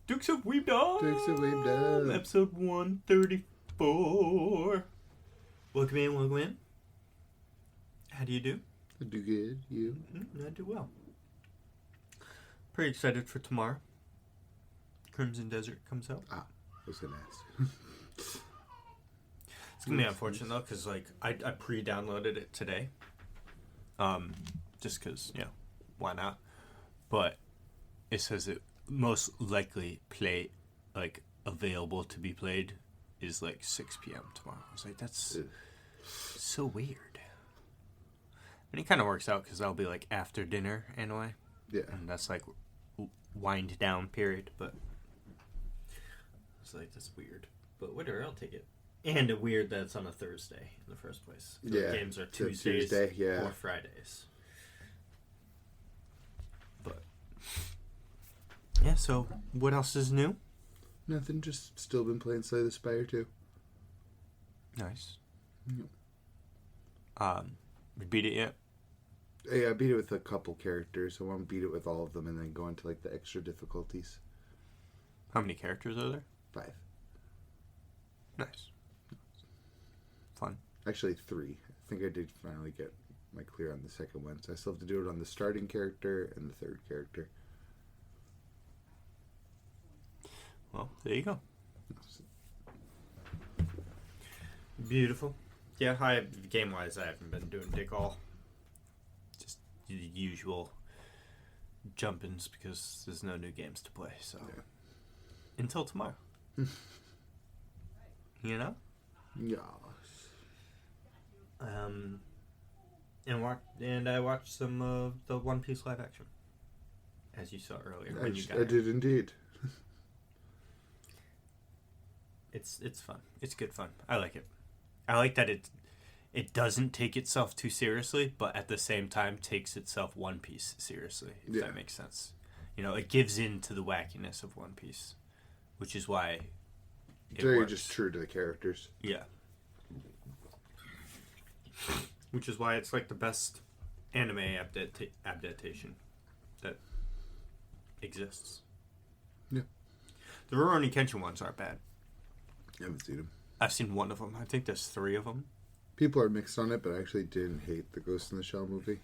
Dukes of Weebdom. Dukes of Weebdom. Episode 134. Welcome in. How do you do? I do good. You? I do well. Pretty excited for tomorrow. Crimson Desert comes out. I was going to ask. It's going to be unfortunate, though, because I pre-downloaded it today. Just because, why not? But it says it most likely available to be played is 6 p.m. tomorrow. I was like, that's so weird. And it kind of works out because that'll be after dinner anyway. Yeah. And that's wind down period, but it's that's weird. But whatever, I'll take it. And weird that it's on a Thursday in the first place. Yeah. The games are Tuesdays or Fridays. But yeah, so what else is new? Nothing, just still been playing Slay the Spire 2. Nice. Yep. You beat it yet? Yeah, I beat it with a couple characters. I want to beat it with all of them and then go into the extra difficulties. How many characters are there? 5. Nice. Fun. Actually 3. I think I did finally get my clear on the second one. So I still have to do it on the starting character and the third character. Well, there you go. Beautiful. Yeah, game-wise, I haven't been doing dick all. Just the usual jump-ins because there's no new games to play, so... Yeah. Until tomorrow. You know? Yes. And I watched some of the One Piece live action. As you saw earlier when you got I did indeed. It's fun. It's good fun. I like it. I like that it doesn't take itself too seriously, but at the same time takes itself One Piece seriously, if that makes sense. It gives in to the wackiness of One Piece, which is why it Very works. just true to the characters. Yeah. Which is why it's the best anime adaptation that exists. Yeah. The Rurouni Kenshin ones aren't bad. I haven't seen them. I've seen one of them. I think there's 3 of them. People are mixed on it, but I actually didn't hate the Ghost in the Shell movie.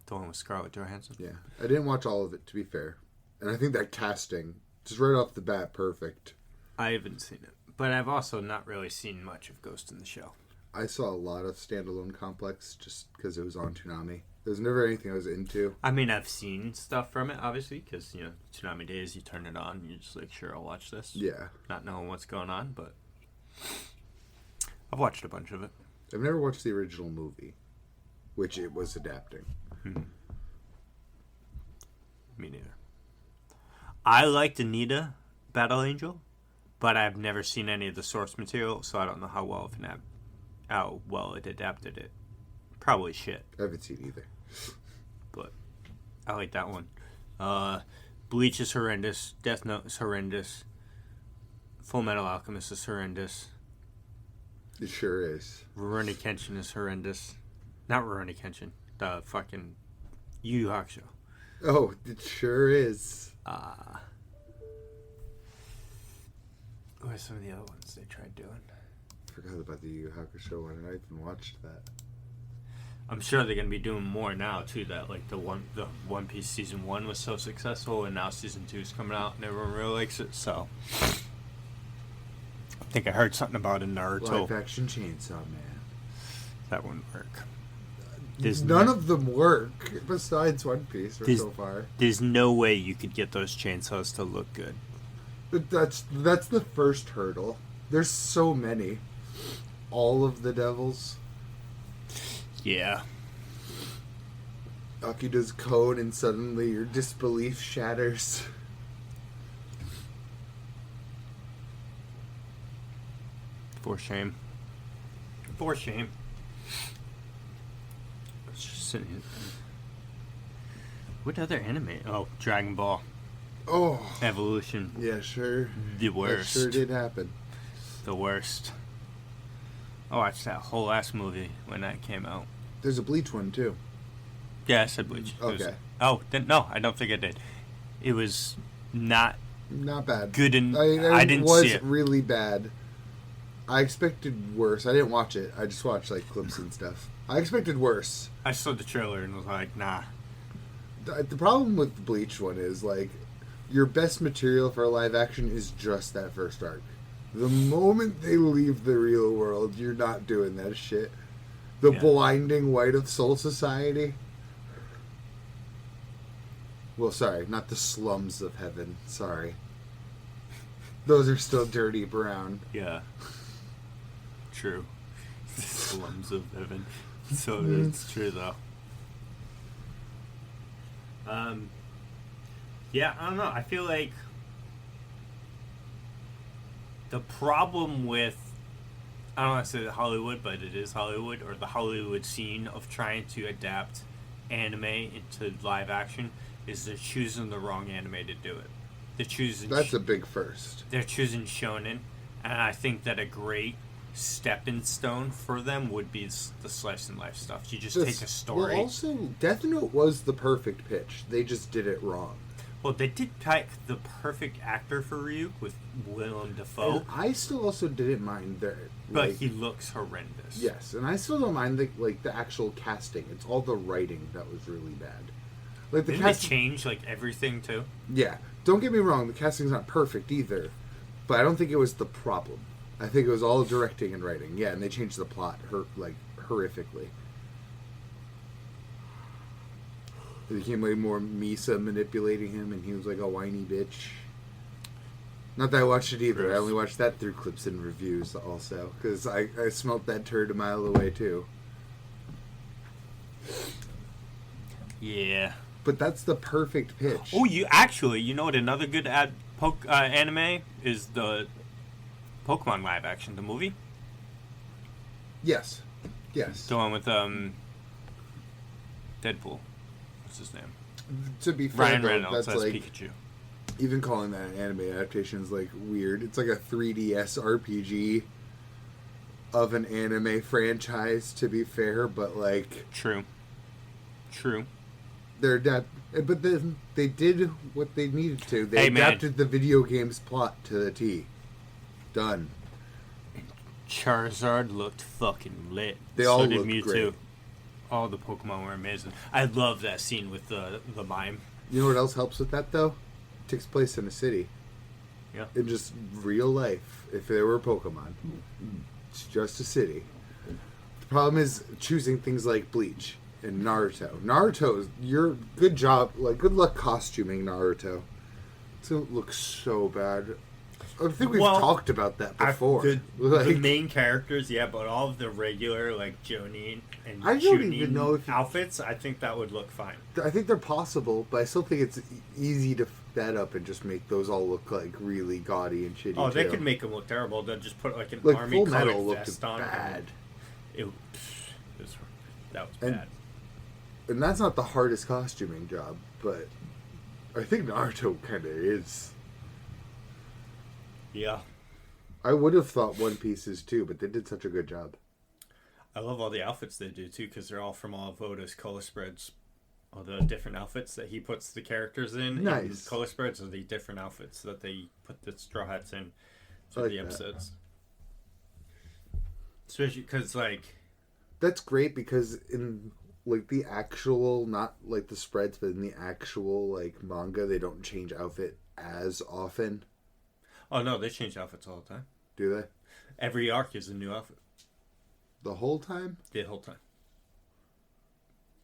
The one with Scarlett Johansson? Yeah. I didn't watch all of it, to be fair. And I think that casting, just right off the bat, perfect. I haven't seen it. But I've also not really seen much of Ghost in the Shell. I saw a lot of standalone Complex just because it was on Toonami. There was never anything I was into. I mean, I've seen stuff from it, obviously, because, Toonami Days, you turn it on, and you're just sure, I'll watch this. Yeah. Not knowing what's going on, but I've watched a bunch of it. I've never watched the original movie, which it was adapting. Me neither. I liked Anita, Battle Angel, but I've never seen any of the source material, so I don't know how well it adapted it. Probably shit. I haven't seen either. But I like that one. Bleach is horrendous. Death Note is horrendous. Full Metal Alchemist is horrendous. It sure is. Rurouni Kenshin is horrendous. Not Rurouni Kenshin. The fucking Yu Yu Hakusho. Oh, it sure is. What are some of the other ones they tried doing? I forgot about the Yu Yu Hakusho one, and I even watched that. I'm sure they're gonna be doing more now too. That the One Piece season 1 was so successful, and now season 2 is coming out, and everyone really likes it. So, I think I heard something about a Naruto. Live action Chainsaw Man. That wouldn't work. None of them work besides One Piece so far. There's no way you could get those chainsaws to look good. But that's the first hurdle. There's so many. All of the devils. Yeah. Aki does code and suddenly your disbelief shatters. For shame. For shame. Let's just sit here. What other anime? Oh, Dragon Ball. Oh. Evolution. Yeah, sure. The worst. That sure did happen. The worst. I watched that whole ass movie when that came out. There's a Bleach one, too. Yeah, I said Bleach. Okay. No, I don't think I did. It was not Not bad. good and I didn't was see it. really bad. I expected worse. I didn't watch it. I just watched like clips and stuff. I expected worse. I saw the trailer and was like, nah. The problem with the Bleach one is like your best material for live action is just that first arc. The moment they leave the real world, you're not doing that shit. The blinding white of Soul Society. Well, sorry, not the slums of heaven. Sorry. Those are still dirty brown. Yeah. True. Slums of heaven. So it's true though. Yeah, I don't know. I feel like the problem with, I don't want to say Hollywood, but it is Hollywood, or the Hollywood scene of trying to adapt anime into live action, is they're choosing the wrong anime to do it. They're choosing. That's a big first. They're choosing shonen, and I think that a great stepping stone for them would be the slice and life stuff. You just take a story. Well, also, Death Note was the perfect pitch. They just did it wrong. Well, they did pick the perfect actor for Ryuk with Willem Dafoe, And I still also didn't mind their. but he looks horrendous. Yes, and I still don't mind the actual casting. It's all the writing that was really bad. Like the Didn't cast. they change like everything too? Yeah, don't get me wrong. The casting's not perfect either, but I don't think it was the problem. I think it was all directing and writing. Yeah, and they changed the plot horrifically. It became way more Misa manipulating him, and he was like a whiny bitch. Not that I watched it either. Gross. I only watched that through clips and reviews also, because I smelt that turd a mile away too. Yeah. But that's the perfect pitch. Oh, you know what? Another good anime is the Pokemon live action, the movie, Yes. Yes. the one with Deadpool. What's his name? To be fair, Ryan though, Reynolds that's as like Pikachu. even calling that an anime adaptation is like weird. It's like a 3DS RPG of an anime franchise. To be fair, but like True. they're but then they did what they needed to. They Hey, man. adapted the video game's plot to the T. Done. Charizard looked fucking lit. They so all did looked Mewtwo. great. All the Pokemon were amazing. I love that scene with the mime. You know what else helps with that though? It takes place in a city. Yeah. In just real life, if there were Pokemon. It's just a city. The problem is choosing things like Bleach and Naruto. Naruto, good job, like good luck costuming Naruto. It's gonna look so bad. I think we've talked about that before. The Like, main characters, yeah, but all of the regular, like, Jonin and I don't even know if outfits, I think that would look fine. I think they're possible, but I still think it's easy to f that up and just make those all look like really gaudy and shitty. Oh, they too. could make them look terrible. They'll just put, like, an Like army Full colored Metal looked vest on. bad. That was And- bad. And that's not the hardest costuming job, but I think Naruto kind of is. Yeah. I would have thought One Piece is too, but they did such a good job. I love all the outfits they do, too, because they're all from all of Oda's color spreads. All the different outfits that he puts the characters in. Nice. In color spreads are the different outfits that they put the Straw Hats in for like the that. episodes. Especially because, like... That's great because in like the actual, not like the spreads, but in the actual like manga, they don't change outfit as often. Oh, no, they change outfits all the time. Do they? Every arc is a new outfit. The whole time? The whole time.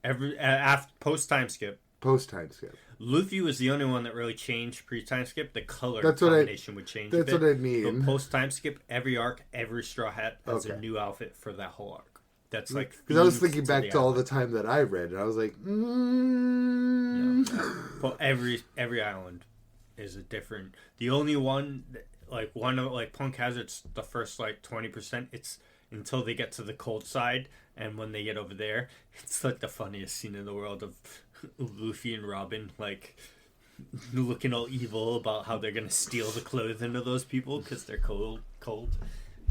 Every after post time skip, Post time skip. Luffy was the only one that really changed pre time skip. The color That's what combination would change. That's a bit. what I mean. But post time skip, every arc, every Straw Hat has a Okay. new outfit for that whole arc. That's like Because I was themed thinking back to all island. the time that I read, and I was like, Well, every island is a different. The only one, like Punk Hazard's the first like 20%. It's until they get to the cold side, and when they get over there, it's like the funniest scene in the world of Luffy and Robin like looking all evil about how they're gonna steal the clothing of those people because they're cold.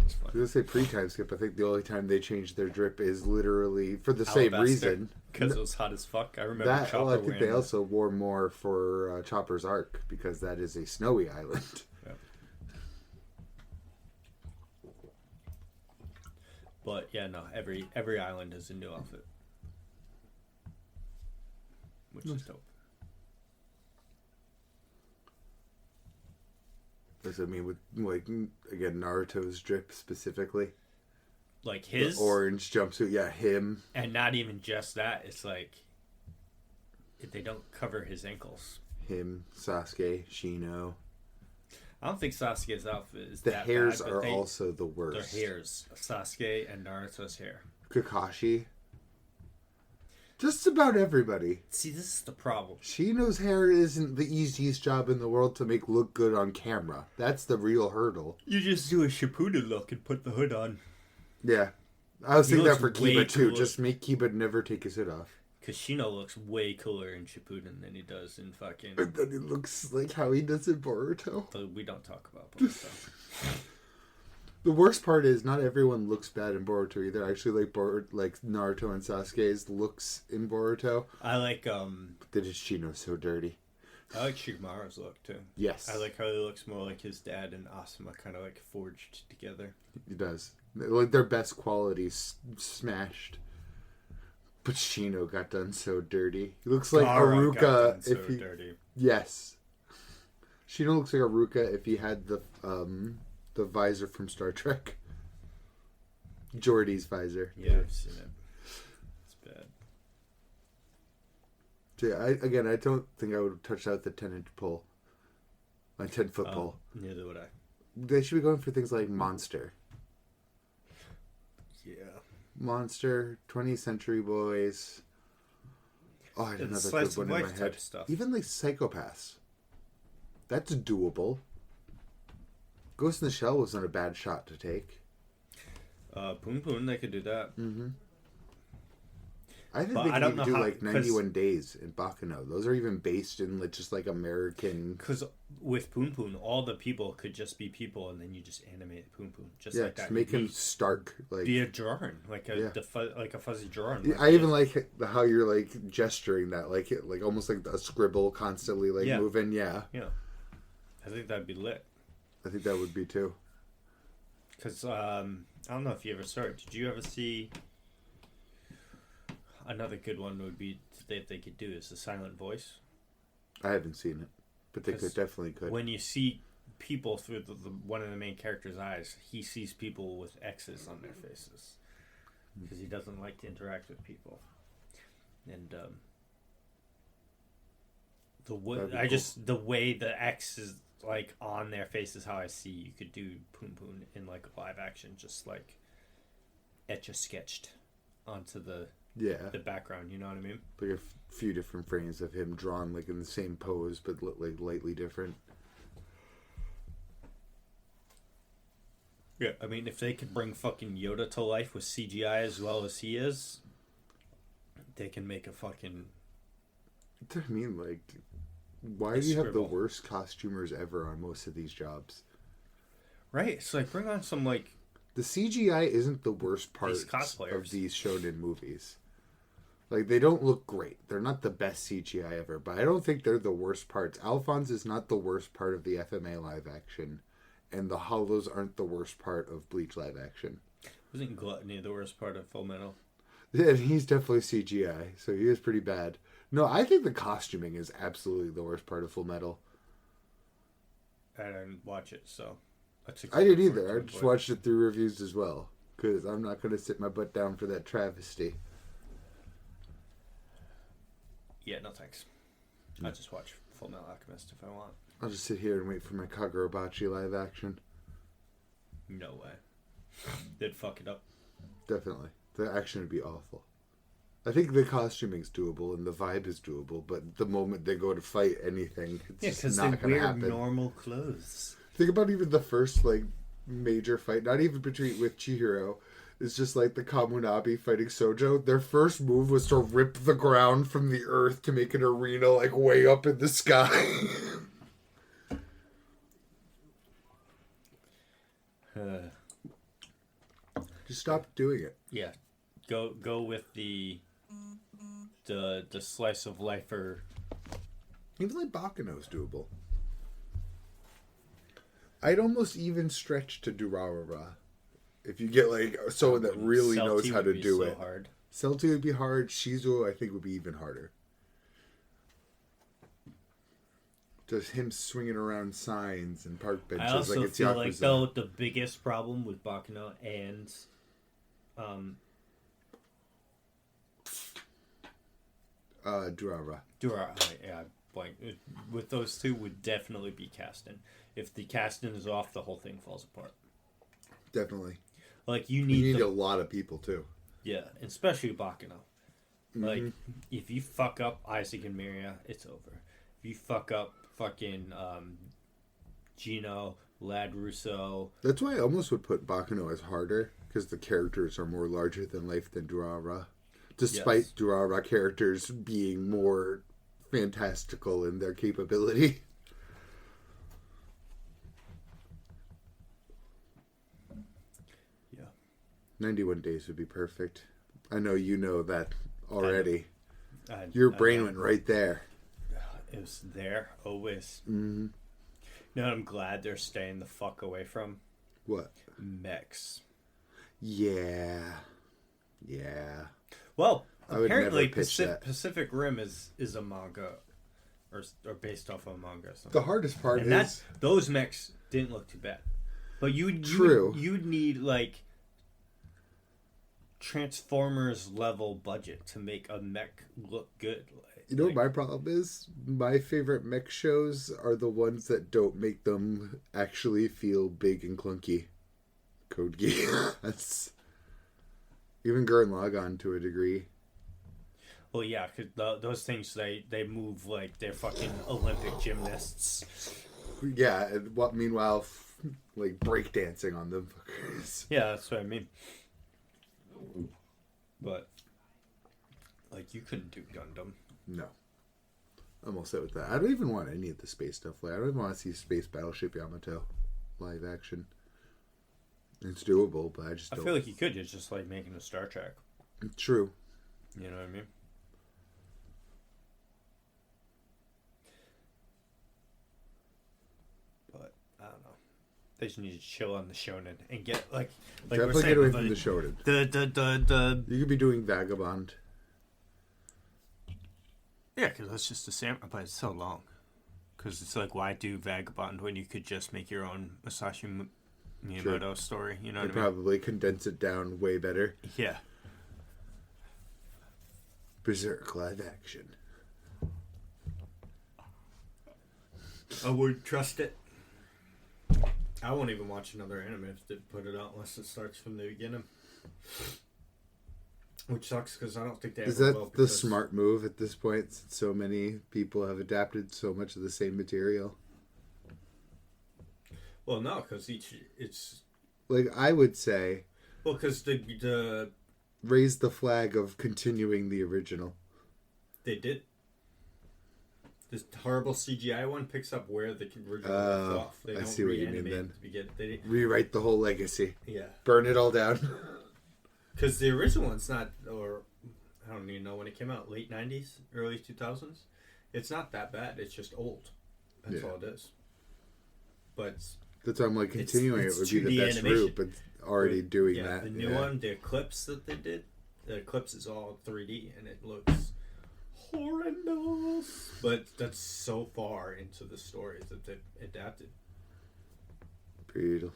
It's funny. was gonna say pre-time skip. I think the only time they change their drip is literally for the same reason. Because it was hot as fuck. I remember That, Chopper well, I think they wearing also wore more for Chopper's Ark because that is a snowy island. Yeah. But yeah, no, every island is a new outfit, which is dope. Does it mean with like again Naruto's drip specifically? Like his the orange jumpsuit, yeah, him, and not even just that. It's like they don't cover his ankles. Him, Sasuke, Shino. I don't think Sasuke's outfit is the that hairs bad, are also the worst. Their hairs, Sasuke and Naruto's hair. Kakashi. Just about everybody. See, this is the problem. Shino's hair isn't the easiest job in the world to make look good on camera. That's the real hurdle. You just do a Shippuden look and put the hood on. Yeah. I was thinking that for way Kiba too. cooler. Just make Kiba never take his hood off. Because Shino looks way cooler in Shippuden than he does in fucking... And then it looks like how he does in Boruto. We don't talk about Boruto. The worst part is not everyone looks bad in Boruto either. I actually like Naruto and Sasuke's looks in Boruto. I like That is Shino so dirty. I like Shikamaru's look too. Yes. I like how he looks more like his dad and Asuma kind of like forged together. He does. Like their best qualities smashed. But Shino got done so dirty. He looks like Gaara got Haruka done so if he dirty. Yes. Shino looks like Haruka if he had the visor from Star Trek. Geordi's visor. Yeah, I've seen it. It's bad. So yeah, I don't think I would have touched out the 10-inch pole. My 10-foot pole. Neither would I. They should be going for things like Monster. Yeah. Monster, 20th Century Boys. Oh, I had another good one in my head. Stuff. Even like Psychopaths. That's doable. Ghost in the Shell wasn't a bad shot to take. Poon Poon, they could do that. Mm-hmm. I think But they I could don't even know do how- like 91 Days in Baccano. Those are even based in like, just like American. Because with Poon Poon, all the people could just be people, and then you just animate Poon Poon just Yeah, like just that. make him stark. Like be a drawing, like a Yeah. like a fuzzy drawing. Yeah, like I even like how you're like gesturing that, like almost like a scribble constantly like Yeah. moving. Yeah, Yeah, I think that'd be lit. I think that would be too. Because I don't know if you ever saw it. Did you ever see? Another good one would be that they could do is the silent voice. I haven't seen it, but they 'Cause definitely could. When you see people through the one of the main character's eyes, he sees people with X's on their faces because he doesn't like to interact with people. And the way the X is like on their face is how I see you could do Poon Poon in like live action, just like etch a sketched onto the background. You know what I mean? Like a few different frames of him drawn like in the same pose, but like lightly different. Yeah, I mean, if they could bring fucking Yoda to life with CGI as well as he is, they can make a fucking... I mean, like, why do you have the worst costumers ever on most of these jobs? Right, it's like, bring on some, like... The CGI isn't the worst part of these shonen movies. Like, they don't look great. They're not the best CGI ever, but I don't think they're the worst parts. Alphonse is not the worst part of the FMA live action, and the Hollows aren't the worst part of Bleach live action. Wasn't Gluttony the worst part of Full Metal? Yeah, he's definitely CGI, so he is pretty bad. No, I think the costuming is absolutely the worst part of Full Metal. I didn't watch it, so... I didn't either. I just watched it through reviews as well, because I'm not going to sit my butt down for that travesty. Yeah, no thanks. I'll just watch Full Metal Alchemist if I want. I'll just sit here and wait for my Kagurabachi live action. No way. They'd fuck it up. Definitely. The action would be awful. I think the costuming's doable and the vibe is doable, but the moment they go to fight anything, it's just not going to happen. They wear normal clothes. Think about even the first, like, major fight, not even with Chihiro. It's just like the Kamunabi fighting Sojo. Their first move was to rip the ground from the earth to make an arena, like, way up in the sky. Just stop doing it. Yeah, go with the slice of lifer. Even like Baccano's doable. I'd almost even stretch to Durarara. If you get like someone that really knows how to do it. Hard. Celti would be hard. Shizu, I think, would be even harder. Just him swinging around signs and park benches. I also like it's feel Yakuza. like though the biggest problem with Baccano and Durarara. yeah, like with those two would definitely be casting. If the casting is off, the whole thing falls apart. Definitely. Like you need need a lot of people too. Yeah, especially Baccano. Mm-hmm. Like if you fuck up Isaac and Miria, it's over. If you fuck up fucking Gino, Lad Russo. That's why I almost would put Baccano as harder, because the characters are more larger than life than Durarara. Despite Durarara characters being more fantastical in their capability. Yeah. 91 Days would be perfect. I know you know that already. I Your brain went right there. It was there, always. Mm-hmm. You know what I'm glad they're staying the fuck away from? What? Mechs. Yeah. Yeah. Well, I would apparently never pitch that. Pacific Rim is a manga, or based off of a manga or something. The hardest part and is... those mechs didn't look too bad. But True. You'd need, like, Transformers level budget to make a mech look good. You know what my problem is? My favorite mech shows are the ones that don't make them actually feel big and clunky. Code Geass. That's... Even Gurren Lagann to a degree. Well, yeah, because those things, they move like they're fucking Olympic gymnasts. Yeah, and meanwhile, like breakdancing on them. Yeah, that's what I mean. But, like, you couldn't do Gundam. No. I'm all set with that. I don't even want any of the space stuff. Like, I don't even want to see Space Battleship Yamato live action. It's doable, but I just don't. I feel like you could. It's just like making a Star Trek. True. You know what I mean? But, I don't know. They just need to chill on the shonen and get, like Definitely we're saying, get away from the shonen. The You could be doing Vagabond. Yeah, because that's just a sample, but it's so long. Because it's like, why do Vagabond when you could just make your own Masashi Miyamoto story? You know what I mean? Probably condense it down way better. Yeah. Berserk live action. I would trust it. I won't even watch another anime if they put it out unless it starts from the beginning. Which sucks because I don't think they Is ever that will. the smart move at this point? Since so many people have adapted so much of the same material. Well, no, because it's Like, I would say, well, because the raise the flag of continuing the original. they did. This horrible CGI one picks up where the original left off. They don't see what you mean reanimate then. They Rewrite the whole legacy. yeah. Burn it all down. Because the original one's not, or I don't even know when it came out, late 90s, early 2000s. It's not that bad. It's just old. That's all it is. But That's why I'm like, continuing it's it would be the 2D best animation. route, but already doing yeah, that. the new one, the Eclipse that they did, the Eclipse is all 3D and it looks horrendous. But that's so far into the story that they adapted. Brutal.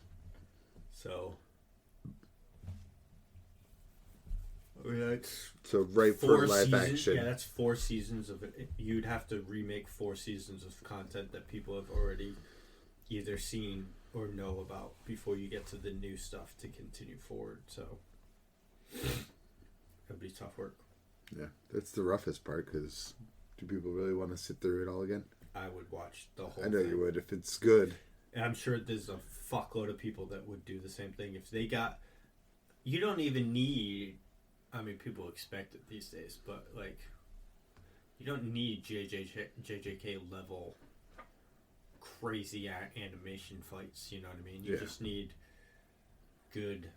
So... yeah, it's So right for live seasons, action. Yeah, that's 4 seasons of it. You'd have to remake 4 seasons of content that people have already either seen or know about before you get to the new stuff to continue forward. So it'd be tough work. Yeah, that's the roughest part, because do people really want to sit through it all again? I would watch the whole I know thing. you would if it's good. And I'm sure there's a fuckload of people that would do the same thing. If they got... You don't even need... I mean, people expect it these days, but, like, you don't need JJK level crazy animation fights, you know what I mean? You just need good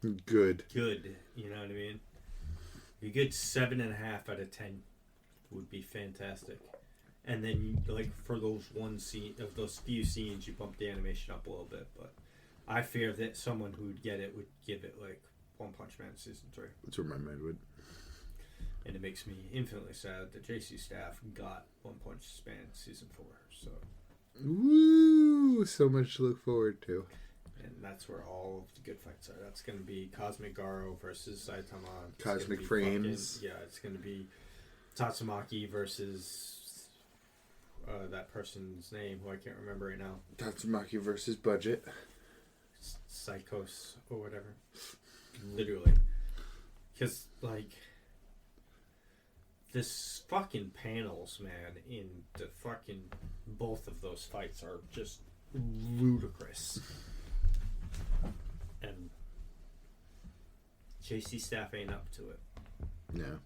Good. good. You know what I mean? A good 7.5 out of 10 would be fantastic. And then, like, for those those few scenes, you bump the animation up a little bit. But I fear that someone who would get it would give it like One Punch Man season 3. That's where my mind would. And it makes me infinitely sad that JC Staff got One Punch Man season 4. So. Woo! So much to look forward to. And that's where all of the good fights are. That's going to be Cosmic Garo versus Saitama. Cosmic Frames. It's going to be Tatsumaki versus that person's name, who I can't remember right now. Tatsumaki versus Budget. Psychos or whatever. Literally. Because, like, this fucking panels, man, in the fucking both of those fights are just ludicrous. And JC Staff ain't up to it. No.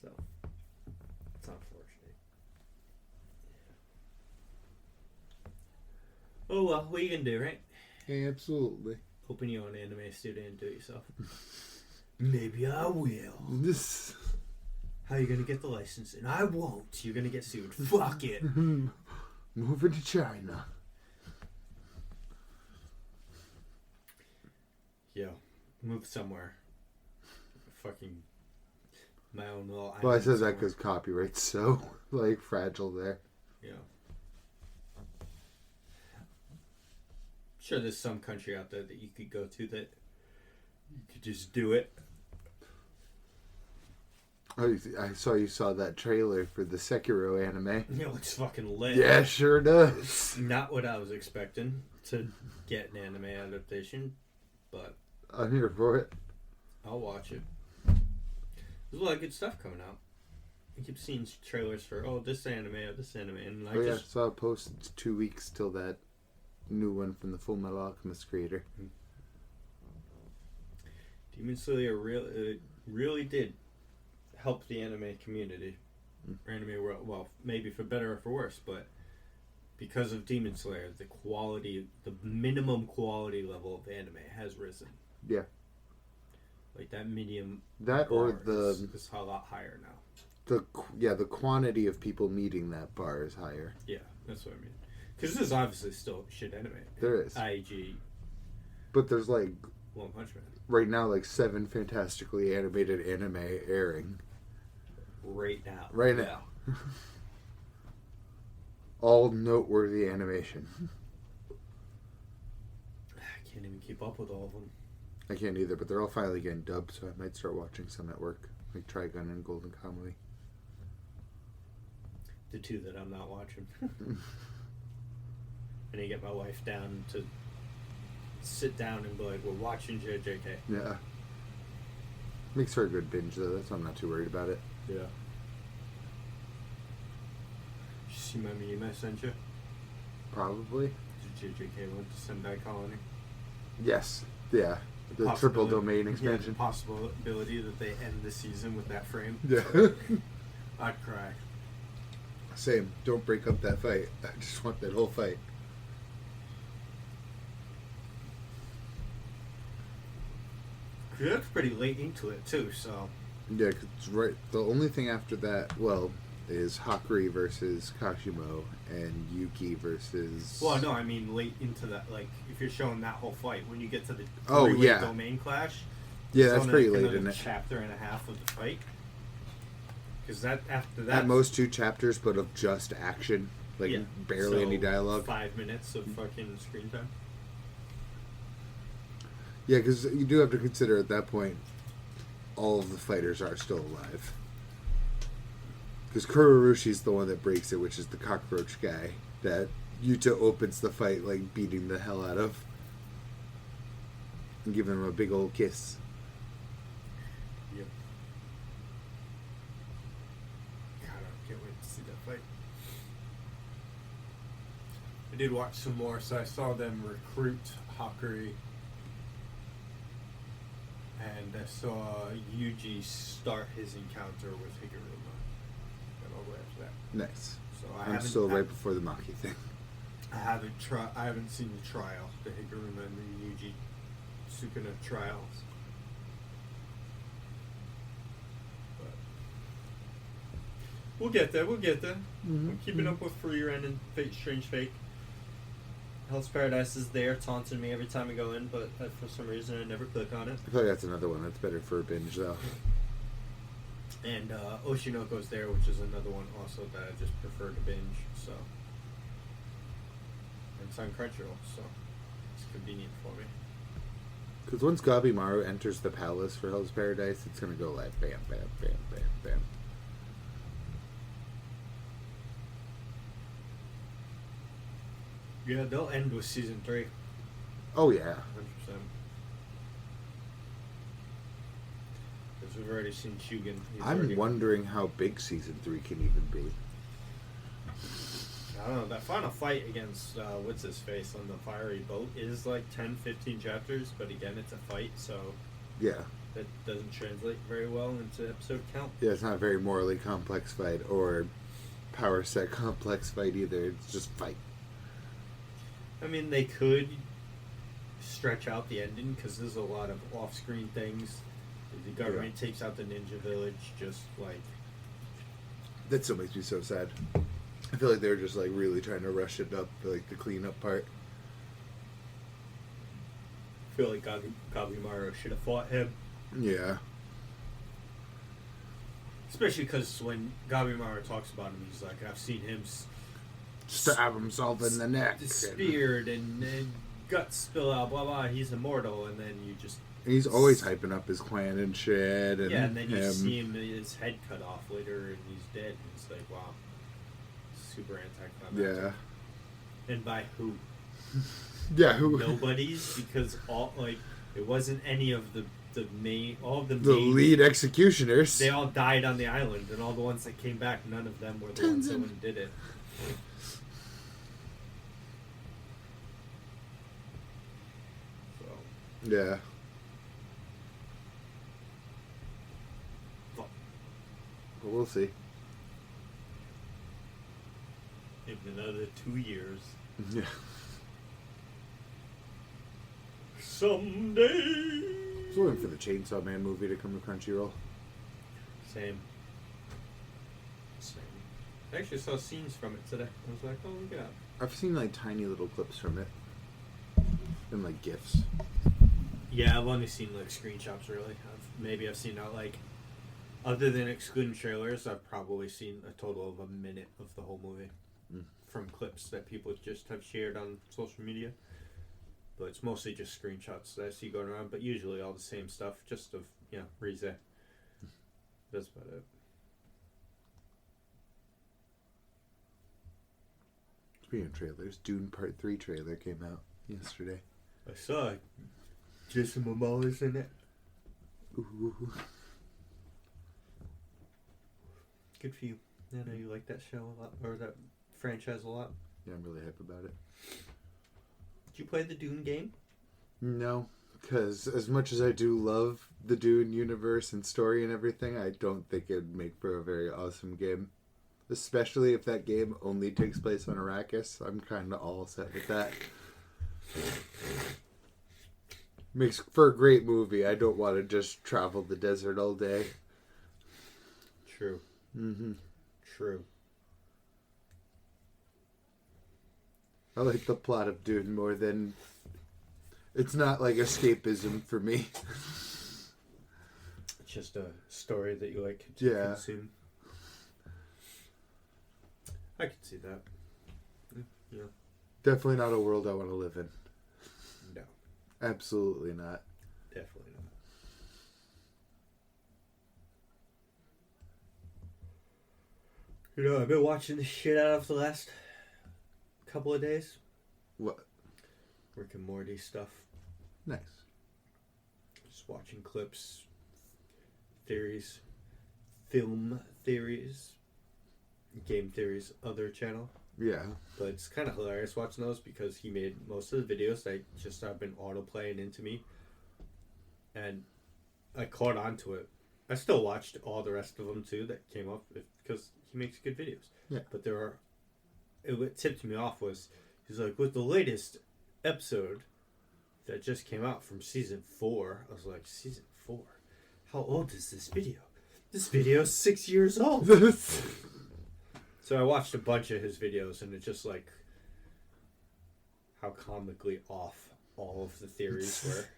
So, it's unfortunate. Oh well, what are you gonna do, right? Absolutely. Hoping you own an anime studio and do it yourself. Maybe I will. This. How are you gonna get the licensing? I won't. You're gonna get sued. Fuck it. Moving to China. Yo, move somewhere. Fucking my own little. Well, I island said that somewhere. because copyright's so, like, fragile there. Yeah. Sure, there's some country out there that you could go to that you could just do it. Oh, I saw you saw that trailer for the Sekiro anime. It looks fucking lit. Yeah, sure does. Not what I was expecting to get an anime adaptation, but I'm here for it. I'll watch it. There's a lot of good stuff coming out. I keep seeing trailers for, this anime or this anime, and I saw a post. It's 2 weeks till that new one from the Full Metal Alchemist creator. Demon Slayer really did help the anime community, or anime world. Well, maybe for better or for worse, but because of Demon Slayer, the minimum quality level of anime has risen. Yeah. Like that medium. That or bar the is a lot higher now. the quantity of people meeting that bar is higher. Yeah, that's what I mean. Because there's obviously still shit anime. There is. IG, But there's like One Punch Man. right now like 7 fantastically animated anime airing. Right now. Right now. All noteworthy animation. I can't even keep up with all of them. I can't either, but they're all finally getting dubbed, so I might start watching some at work. Like Trigun and Golden Kamuy. The two that I'm not watching. And I get my wife down to sit down and be like, we're watching JJK. Yeah. Makes for a good binge, though. That's why I'm not too worried about it. Yeah. Did you see my meme I sent you? Probably. Did JJK went to Sendai Colony? Yes. Yeah. The triple domain Yeah, expansion. the possibility that they end the season with that frame. Yeah. I'd cry. Same. Don't break up that fight. I just want that whole fight. That's pretty late into it, too, so... Yeah, 'cause it's right. The only thing after that, well, is Hakuri versus Kashimo and Yuki versus. Well, no, I mean late into that. Like, if you're showing that whole fight, when you get to the Oh, three-way yeah. domain clash, Yeah, it's that's only pretty like late, another isn't it? chapter and a half of the fight. Because that after that, At most 2 chapters, but of just action, like yeah, barely so any dialogue. 5 minutes of fucking screen time. Yeah, because you do have to consider at that point, all of the fighters are still alive. Because Kurorushi's the one that breaks it, which is the cockroach guy that Yuta opens the fight like beating the hell out of, and giving him a big old kiss. Yep. God, I can't wait to see that fight. I did watch some more, so I saw them recruit Hakuri. And I saw Yuji start his encounter with Higuruma. Got all the way up to that. Nice. So I'm still right before the Maki thing. I haven't seen the trial, the Higuruma and the Yuji Sukuna trials. But we'll get there. Mm-hmm. I'm keeping up with Free Ren and Fate Strange Fate. Hell's Paradise is there, taunting me every time I go in, but for some reason I never click on it. I feel like that's another one that's better for a binge, though. And Oshinoko's there, which is another one also that I just prefer to binge. So, and it's on Crunchyroll, so it's convenient for me. Because once Gabimaru enters the palace for Hell's Paradise, it's gonna go like bam, bam, bam, bam, bam. Yeah, they'll end with season 3. Oh yeah. 100%. Because we've already seen Shugen. I'm wondering how big season 3 can even be. I don't know. That final fight against what's his face on the fiery boat is like 10-15 chapters, but again, it's a fight, so Yeah. that doesn't translate very well into episode count. Yeah, it's not a very morally complex fight or power set complex fight either. It's just fight. I mean, they could stretch out the ending because there's a lot of off-screen things. The government takes out the ninja village, just like... That still makes me so sad. I feel like they were just like really trying to rush it up, like the cleanup part. I feel like Gabimaru should have fought him. Yeah. Especially because when Gabimaru talks about him, he's like, I've seen him Stab himself in the neck. speared and guts spill out, blah, blah, he's immortal, and then you just... And he's always hyping up his clan and shit. And yeah, and then you him. see him, his head cut off later, and he's dead, and it's like, wow. Super anticlimactic. Yeah. And by who? Yeah, who? Nobody's, because all, like, it wasn't any of the main, all of the The main, lead executioners. they all died on the island, and all the ones that came back, none of them were the ones that went and did it. So, Yeah. fuck. But we'll see. In another 2 years. Yeah. Someday. I was waiting for the Chainsaw Man movie to come to Crunchyroll. Same. I actually saw scenes from it today. I was like, oh, look at that. I've seen like tiny little clips from it. And like GIFs. Yeah, I've only seen like screenshots really. I've seen out like, other than excluding trailers, I've probably seen a total of a minute of the whole movie from clips that people just have shared on social media. But it's mostly just screenshots that I see going around, but usually all the same stuff, just of, Rize. That's about it. Speaking of trailers, Dune Part 3 trailer came out yesterday. I saw Jason Momoa's in it. Ooh. Good for you. I know you like that show a lot, or that franchise a lot. Yeah, I'm really hype about it. Did you play the Dune game? No, because as much as I do love the Dune universe and story and everything, I don't think it'd make for a very awesome game. Especially if that game only takes place on Arrakis. I'm kind of all set with that. Makes for a great movie. I don't want to just travel the desert all day. True. Mm-hmm. True. I like the plot of Dune more than... It's not like escapism for me. It's just a story that you like to Yeah. consume. I can see that. Yeah. Definitely not a world I want to live in. No. Absolutely not. Definitely not. I've been watching the shit out of the last couple of days. What? Rick and Morty stuff. Nice. Just watching clips, theories, film theories, game theories, other channel. Yeah. But it's kind of hilarious watching those because he made most of the videos that just have been auto-playing into me. And I caught on to it. I still watched all the rest of them too that came up because he makes good videos. Yeah. But what tipped me off was He's like, with the latest episode that just came out from season 4. I was like, season 4? How old is this video? This video's 6 years old. So I watched a bunch of his videos, and it's just like how comically off all of the theories were.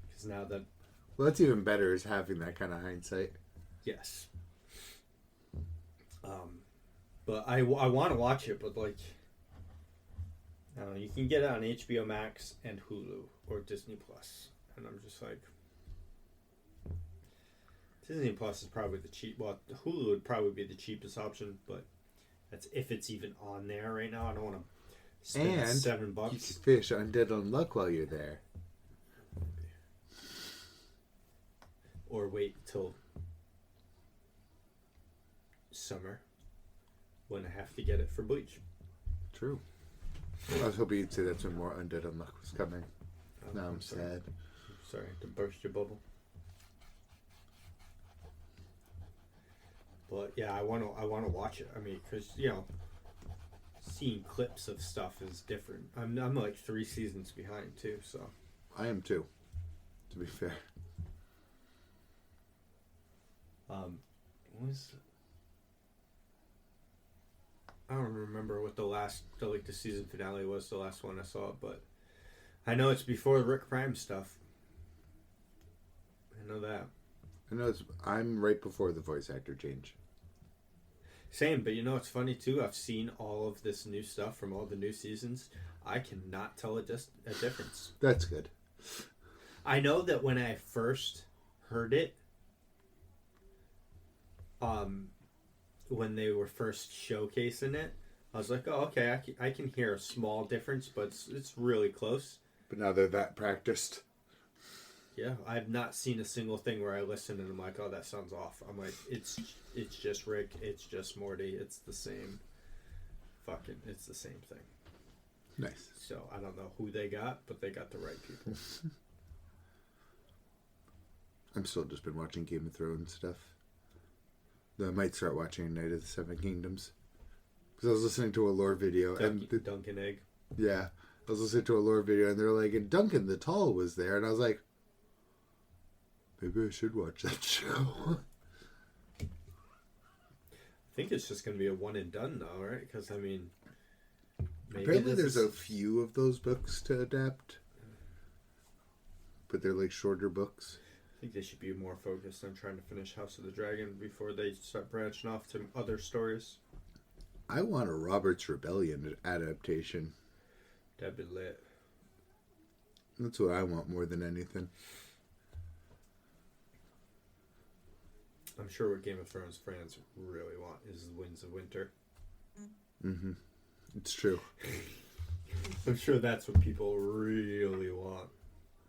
Because now that... Well, that's even better, is having that kind of hindsight. Yes. But I want to watch it, but like... I don't know, you can get it on HBO Max and Hulu or Disney Plus. And I'm just like... Disney Plus is probably the cheap... Well, Hulu would probably be the cheapest option, but that's if it's even on there right now. I don't want to spend And $7. you can fish Undead Unluck while you're there. Or wait till summer when I have to get it for Bleach. True. I was hoping you'd say that's when more Undead Unluck was coming. Now I'm sorry. sad. Sorry to burst your bubble. But yeah, I want to watch it. I mean, because seeing clips of stuff is different. I'm like 3 seasons behind too. So I am too, to be fair. what was I don't remember what the season finale was. The last one I saw, but I know it's before the Rick Prime stuff. I know that. I know I'm right before the voice actor change. Same, but it's funny too. I've seen all of this new stuff from all the new seasons. I cannot tell a difference. That's good. I know that when I first heard it, when they were first showcasing it, I was like, "Oh, okay, I can hear a small difference, but it's really close." But now they're that practiced. Yeah, I've not seen a single thing where I listen and I'm like, "Oh, that sounds off." I'm like, "It's just Rick. It's just Morty. It's the same. It's the same thing." Nice. So I don't know who they got, but they got the right people. I'm still just been watching Game of Thrones stuff. Though I might start watching Night of the Seven Kingdoms. Because I was listening to a lore video. Duncan Egg. Yeah. I was listening to a lore video and they're like, and Duncan the Tall was there. And I was like, maybe I should watch that show. I think it's just going to be a one and done though, right? Because, I mean... Apparently there's a few of those books to adapt. But they're like shorter books. I think they should be more focused on trying to finish House of the Dragon before they start branching off to other stories. I want a Robert's Rebellion adaptation. That'd be lit. That's what I want more than anything. I'm sure what Game of Thrones fans really want is the Winds of Winter. Mm-hmm. It's true. I'm sure that's what people really want.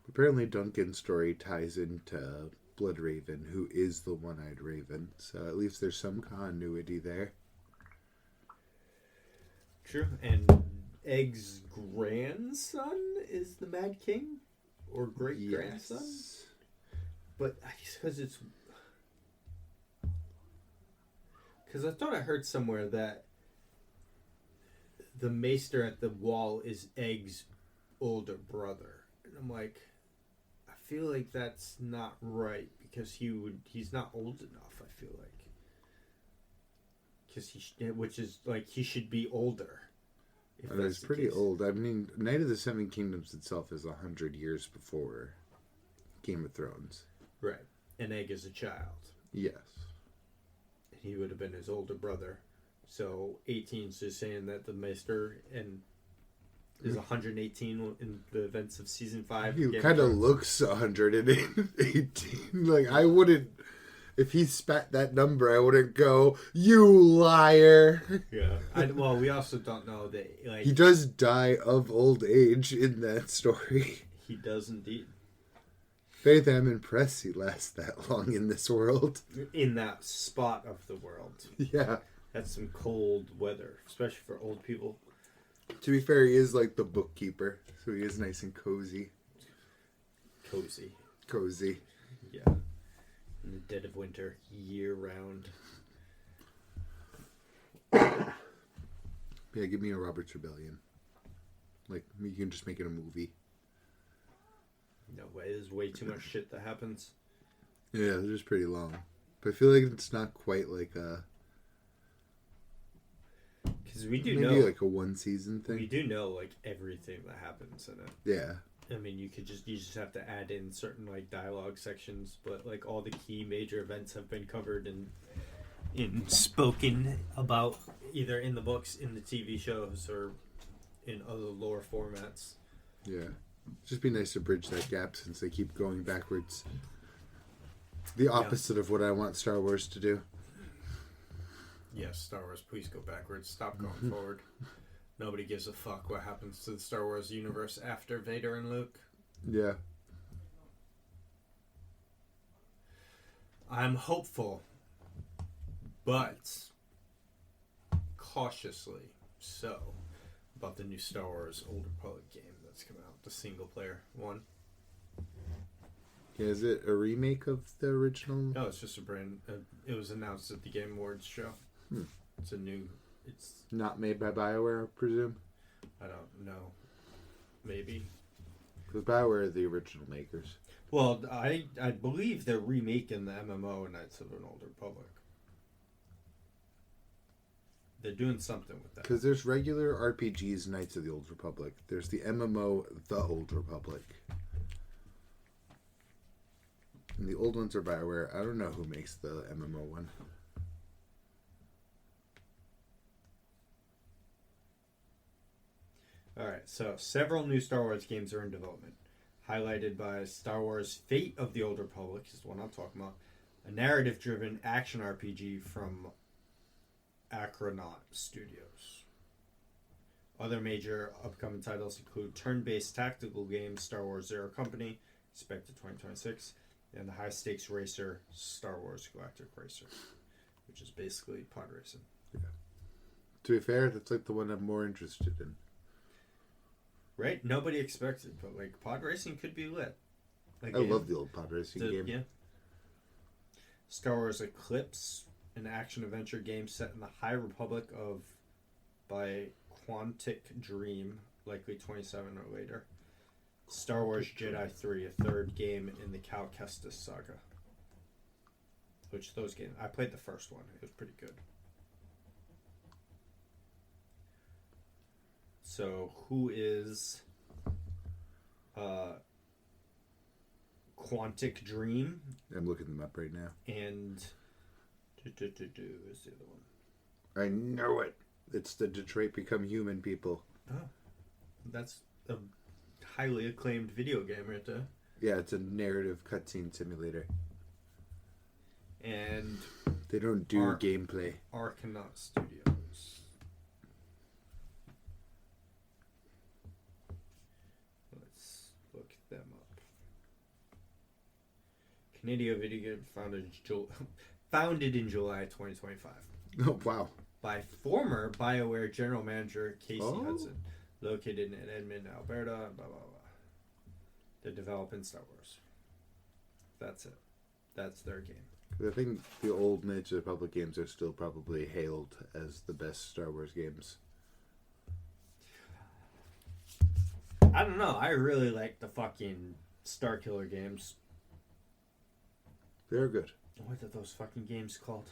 Apparently Duncan's story ties into Bloodraven, who is the One-Eyed Raven. So at least there's some continuity there. True. And Egg's grandson is the Mad King? Or great-grandson? Yes. But I guess because it's... Because I thought I heard somewhere that the Maester at the Wall is Egg's older brother. And I'm like, I feel like that's not right because he's not old enough, I feel like. Because which is like he should be older. And it's pretty old. I mean, Night of the Seven Kingdoms itself is 100 years before Game of Thrones. Right. And Egg is a child. Yes. He would have been his older brother. So 18 is just saying that the Maester is 118 in the events of season 5. He kind of looks 118. Like, I wouldn't... If he spat that number, I wouldn't go, "You liar." Yeah. Well, we also don't know that... Like, he does die of old age in that story. He does indeed. If anything, I'm impressed he lasts that long in this world. In that spot of the world. Yeah. That's some cold weather, especially for old people. To be fair, he is like the bookkeeper, so he is nice and cozy. Cozy. Cozy. Yeah. In the dead of winter, year round. Yeah, give me a Robert's Rebellion. Like, you can just make it a movie. No way. There's way too much shit that happens. Yeah, they're just pretty long. But I feel like it's not quite like a... Because we do maybe know... like a one-season thing. We do know, like, everything that happens in it. Yeah. I mean, you just have to add in certain, like, dialogue sections, but, like, all the key major events have been covered and spoken about either in the books, in the TV shows, or in other lore formats. Yeah. Just be nice to bridge that gap since they keep going backwards. The opposite of what I want Star Wars to do. Yes, Star Wars, please go backwards. Stop going forward. Nobody gives a fuck what happens to the Star Wars universe after Vader and Luke. Yeah. I'm hopeful, but cautiously so, about the new Star Wars Old Republic game that's coming out, the single player one. Yeah, is it a remake of the original? No, it's just a brand. It was announced at the Game Awards show. It's a new. It's not made by BioWare, I presume. I don't know. Maybe. Because BioWare are the original makers. Well, I believe they're remaking the MMO Knights of an Old Republic. They're doing something with that. Because there's regular RPGs, Knights of the Old Republic. There's the MMO, The Old Republic. And the old ones are BioWare. I don't know who makes the MMO one. Alright, so several new Star Wars games are in development. Highlighted by Star Wars Fate of the Old Republic, is the one I'm talking about. A narrative-driven action RPG from Acronaut Studios. Other major upcoming titles include turn-based tactical game Star Wars Zero Company, expected 2026, and the high-stakes racer Star Wars Galactic Racer, which is basically pod racing. Yeah. To be fair, that's like the one I'm more interested in. Right? Nobody expected, but like pod racing could be lit. I love the old pod racing game. Yeah. Star Wars Eclipse, an action-adventure game set in the High Republic by Quantic Dream, likely 27 or later. Star Wars Jedi 3, a third game in the Cal Kestis saga. Which those games, I played the first one. It was pretty good. So, who is Quantic Dream? I'm looking them up right now. And is the other one? I know it. It's the Detroit Become Human people. Oh, that's a highly acclaimed video game right there. Yeah, it's a narrative cutscene simulator. And they don't do gameplay. Arcanaut Studios. Let's look them up. Canadian Video Game founded in July 2025. Oh, wow. By former BioWare general manager Casey Hudson, located in Edmonton, Alberta, blah, blah, blah. They're developing Star Wars. That's it. That's their game. I think the old Knights of the Republic games are still probably hailed as the best Star Wars games. I don't know. I really like the fucking Starkiller games. They're good. What are those fucking games called?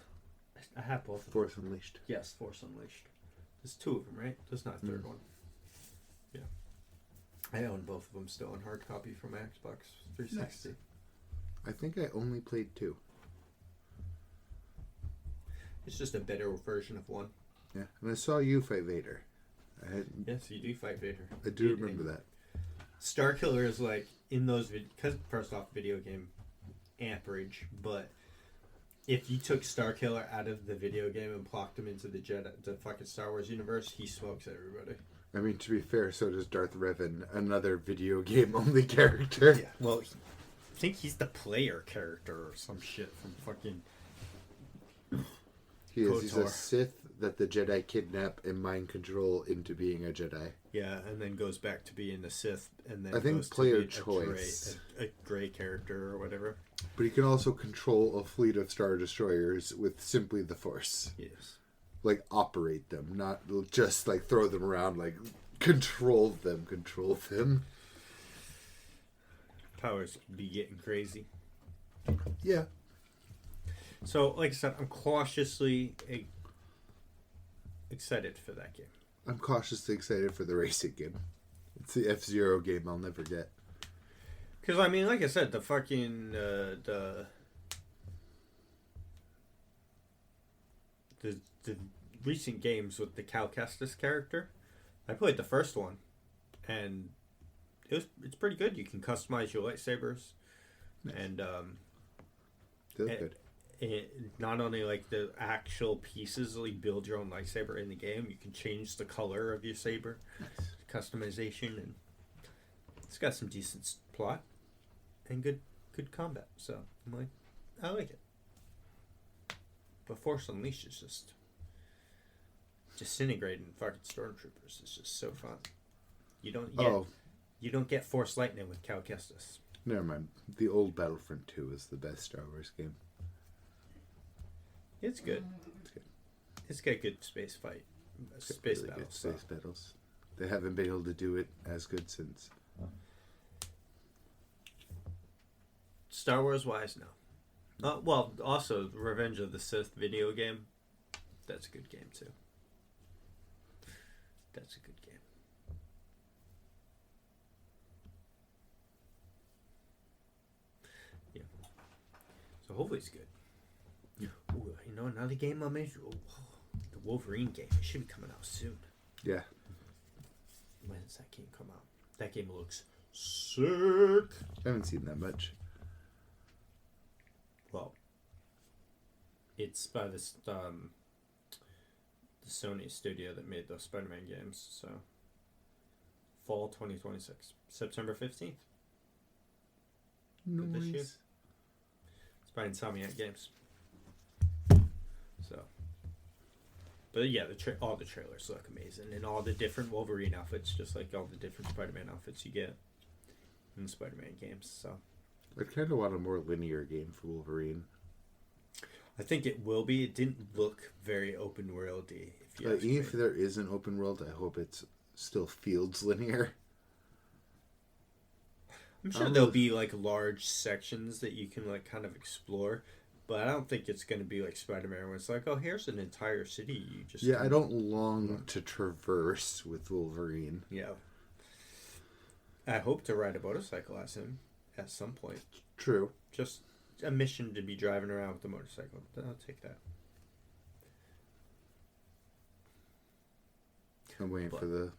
I have both of them. Force Unleashed. Yes, Force Unleashed. There's two of them, right? There's not a third one. Yeah. I own both of them still in hard copy from Xbox 360. Nice. I think I only played 2. It's just a better version of one. Yeah, and I saw you fight Vader. Yes, you do fight Vader. I do remember that. Starkiller is like in those because first off, video game amperage, but if you took Starkiller out of the video game and plopped him into the fucking Star Wars universe, he smokes everybody. I mean, to be fair, so does Darth Revan, another video game only character. Yeah, well, I think he's the player character or some shit from fucking. He is. He's a Sith that the Jedi kidnap and mind control into being a Jedi. Yeah, and then goes back to being a Sith, and then I think goes player to choice, a gray character or whatever. But he can also control a fleet of Star Destroyers with simply the Force. Yes. Like, operate them, not just, like, throw them around like Control them. Control them. Powers be getting crazy. Yeah. So, like I said, I'm cautiously excited for that game. I'm cautiously excited for the racing game. It's the F-Zero game I'll never get. Because, I mean, like I said, the fucking, the recent games with the Cal Kestis character, I played the first one, and it's pretty good. You can customize your lightsabers, Nice. and They look good. not only like the actual pieces, like build your own lightsaber in the game. You can change the color of your saber, Nice. customization, and it's got some decent plot and good combat. So I'm like, I like it. But Force Unleashed is just disintegrating fucking stormtroopers. It's just so fun. You don't get Force Lightning with Cal Kestis. Never mind. The old Battlefront 2 is the best Star Wars game. It's good. It's good. It's got good space fight, It's got space really battles. good space battles. They haven't been able to do it as good since. Star Wars wise, no. Well, also Revenge of the Sith video game. That's a good game too. That's a good game. Yeah. So hopefully it's good. Yeah. Ooh, you know, another game I'm into. The Wolverine game. It should be coming out soon. Yeah. When does that game come out? That game looks sick. I haven't seen that much. Well, it's by this the Sony studio that made those Spider-Man games. So fall 2026, September 15th. This year. Nice. It's by Insomniac Games. So, but yeah, all the trailers look amazing, and all the different Wolverine outfits, just like all the different Spider-Man outfits you get in the Spider-Man games. So, I kind of want a more linear game for Wolverine. I think it will be. It didn't look very open worldy. Even if there is an open world, I hope it's still feels linear. I'm sure there'll be like large sections that you can like kind of explore, but I don't think it's going to be like Spider-Man where it's like, oh, here's an entire city. You just Yeah, I don't long to traverse with Wolverine. Yeah. I hope to ride a motorcycle as him at some point. True. Just a mission to be driving around with the motorcycle. I'll take that. I'm waiting for the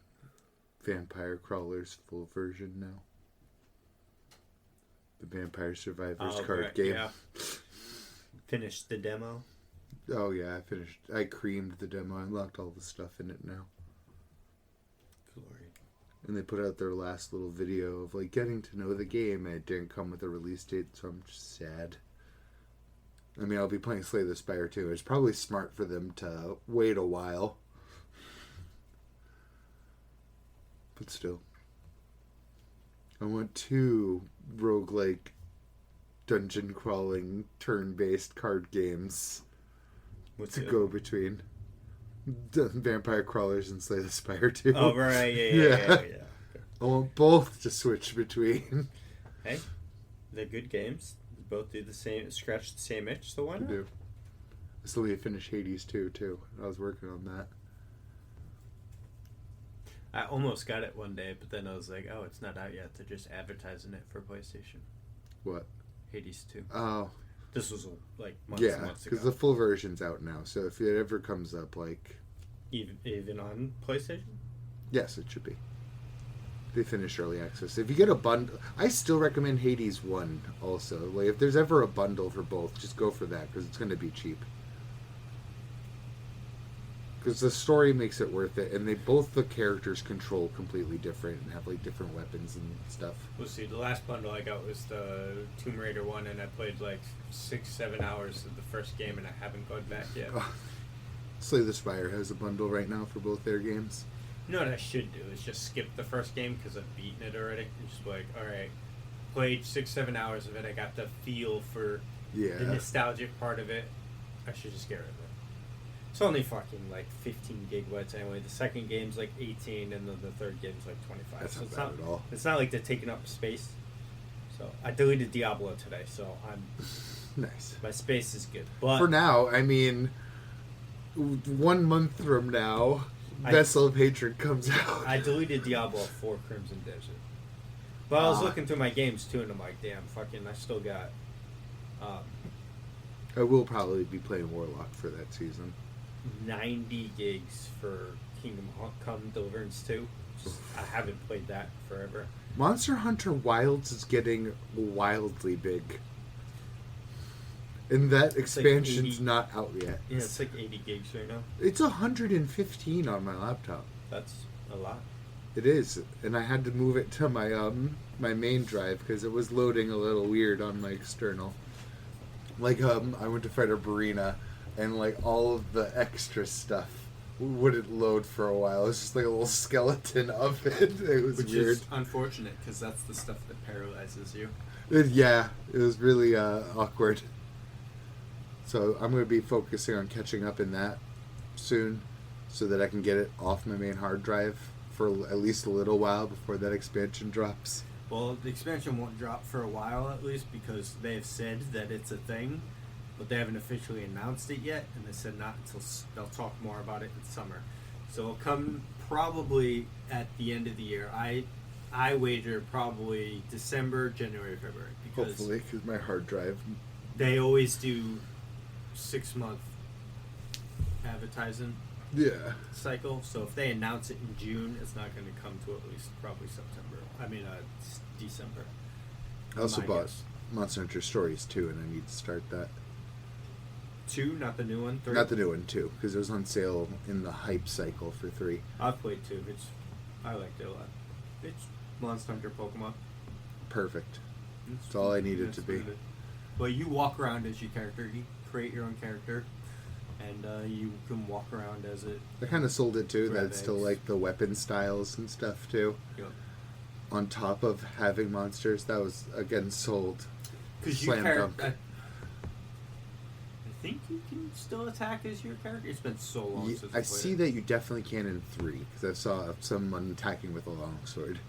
Vampire Crawlers full version now. The Vampire Survivors card game. Yeah. Finished the demo. Oh yeah, I creamed the demo. I unlocked all the stuff in it now. Glory. And they put out their last little video of like getting to know the game, and it didn't come with a release date, so I'm just sad. I mean, I'll be playing Slay the Spire too. It's probably smart for them to wait a while. But still. I want 2 roguelike dungeon crawling turn-based card games What's to the go between. Vampire Crawlers and Slay the Spire 2. Oh, right. Yeah. I want both to switch between. Hey, they're good games. They both do the same, scratch the same itch, so why I not? do. I still need to finish Hades 2 too. I was working on that. I almost got it one day, but then I was like, oh, it's not out yet. They're just advertising it for PlayStation. What? Hades 2. Oh. This was like months Yeah, and months because ago. the full version's out now. So if it ever comes up, like... Even on PlayStation? Yes, it should be. They finished early access. If you get a bundle... I still recommend Hades 1 also. Like, if there's ever a bundle for both, just go for that, because it's going to be cheap. Because the story makes it worth it, and both the characters control completely different and have like different weapons and stuff. We'll see. The last bundle I got was the Tomb Raider one, and I played like 6-7 hours of the first game, and I haven't gone back yet. Slay the Spire has a bundle right now for both their games. You know what I should do is just skip the first game because I've beaten it already. And just be like, all right, played 6-7 hours of it. I got the feel for the nostalgic part of it. I should just get rid of it. It's only fucking like 15 gigabytes anyway. The second game's like 18, and then the third game's like 25. That's So not it's bad at all. It's not like they're taking up space. So I deleted Diablo today, so Nice. my space is good. But For now, I mean, 1 month from now, I- Vessel of Hatred comes out. I deleted Diablo for Crimson Desert. But I was Ah. looking through my games too, and I'm like, damn, fucking, I still got I will probably be playing Warlock for that season. 90 gigs for Kingdom Come Deliverance 2. I haven't played that forever. Monster Hunter Wilds is getting wildly big. And that expansion's 80. not out yet. Yeah, it's like 80 gigs right now. It's 115 on my laptop. That's a lot. It is, and I had to move it to my my main drive because it was loading a little weird on my external. Like I went to fight a Barina, and like all of the extra stuff wouldn't load for a while. It was just like a little skeleton of it. It was Which weird. is unfortunate because that's the stuff that paralyzes you. Yeah, it was really awkward. So I'm going to be focusing on catching up in that soon, so that I can get it off my main hard drive for at least a little while before that expansion drops. Well, the expansion won't drop for a while at least because they have said that it's a thing, but they haven't officially announced it yet, and they said not until they'll talk more about it in summer. So it'll come probably at the end of the year. I wager probably December, January, February, because Hopefully, because my hard drive. they always do 6-month advertising Yeah. cycle. So if they announce it in June, it's not going to come to at least probably September. I mean, December. I also My bought guess. Monster Hunter Stories 2, and I need to start that. 2, not the new one. 3. Not the new one, 2, because it was on sale in the hype cycle for 3. I've played 2. I liked it a lot. It's Monster Hunter Pokemon. Perfect. That's all I needed It's to be. good. Well, you walk around as your character. You create your own character, and you can walk around as it. I kind of sold it too. Grab That's still eggs. like the weapon styles and stuff too. You know, On top of having monsters, that was again sold. because you Slam character. dunk. I think you can still attack as your character. It's been so long Ye- since I played see it. that you definitely can in 3 because I saw someone attacking with a longsword,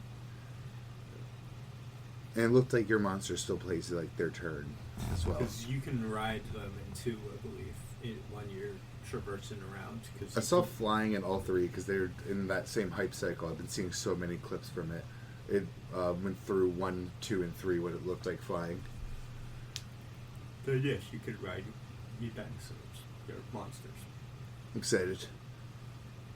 and it looked like your monster still plays like their turn as well. Because you can ride them in 2, I believe, when you're traversing around. Cause I saw flying in all 3 because they're in that same hype cycle. I've been seeing so many clips from it. It went through 1, 2, and 3 what it looked like flying. So yes, you could ride your dinosaurs, your monsters. I'm excited.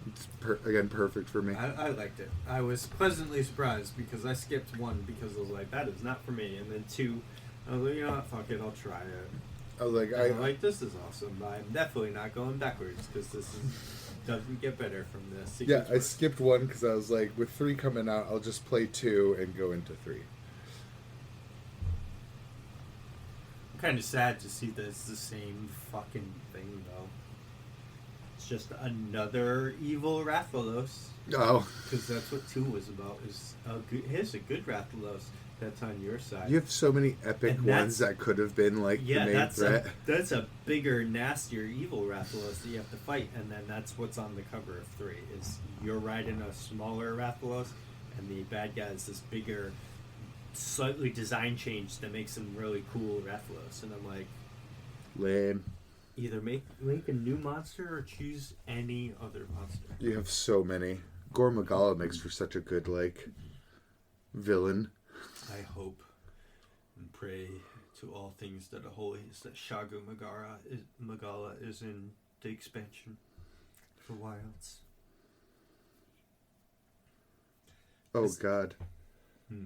It's again perfect for me. I liked it. I was pleasantly surprised because I skipped 1 because I was like, that is not for me. And then 2, I was like, you know what, fuck it, I'll try it. I was like, And I'm like, this is awesome, but I'm definitely not going backwards because this doesn't get better from this. yeah, I skipped 1 because I was like, with 3 coming out, I'll just play 2 and go into 3. I'm kind of sad to see that it's the same fucking thing, though. It's just another evil Rathalos. Oh, Because that's what 2 was about. Here's a good Rathalos that's on your side. you have so many epic And ones that's- that could have been like Yeah, the main threat. that's a bigger, nastier, evil Rathalos that you have to fight, and then that's what's on the cover of 3. Is you're riding a smaller Rathalos, and the bad guy is this bigger, slightly design change that makes him really cool Rathalos. And I'm like, Lame. either make a new monster or choose any other monster. You have so many. Gore Magala makes for such a good like villain. I hope and pray to all things that are holy is that Shagu Magala is in the expansion for Wilds. Oh This- God. Hmm.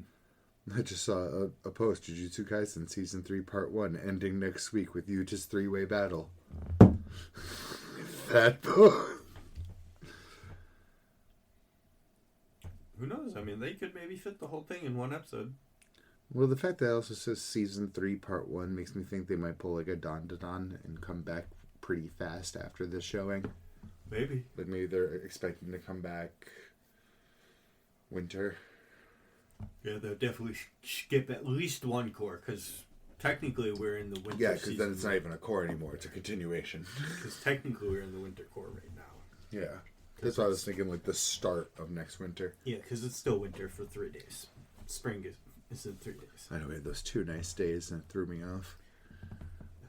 I just saw a post, Jujutsu Kaisen Season 3 Part 1, ending next week with Yuta's 3-way battle. That post. Who knows? I mean, they could maybe fit the whole thing in one episode. Well, the fact that it also says Season 3 Part 1 makes me think they might pull like a Don and come back pretty fast after this showing. Maybe. Like maybe they're expecting to come back winter. Yeah, they'll definitely skip at least one core because technically we're in the winter. Yeah, because then it's not even a core anymore. It's a continuation. Because technically we're in the winter core right now. Yeah. That's why I was thinking, like, the start of next winter. Yeah, because it's still winter for 3 days. Spring is in 3 days. I know we had those 2 nice days and it threw me off.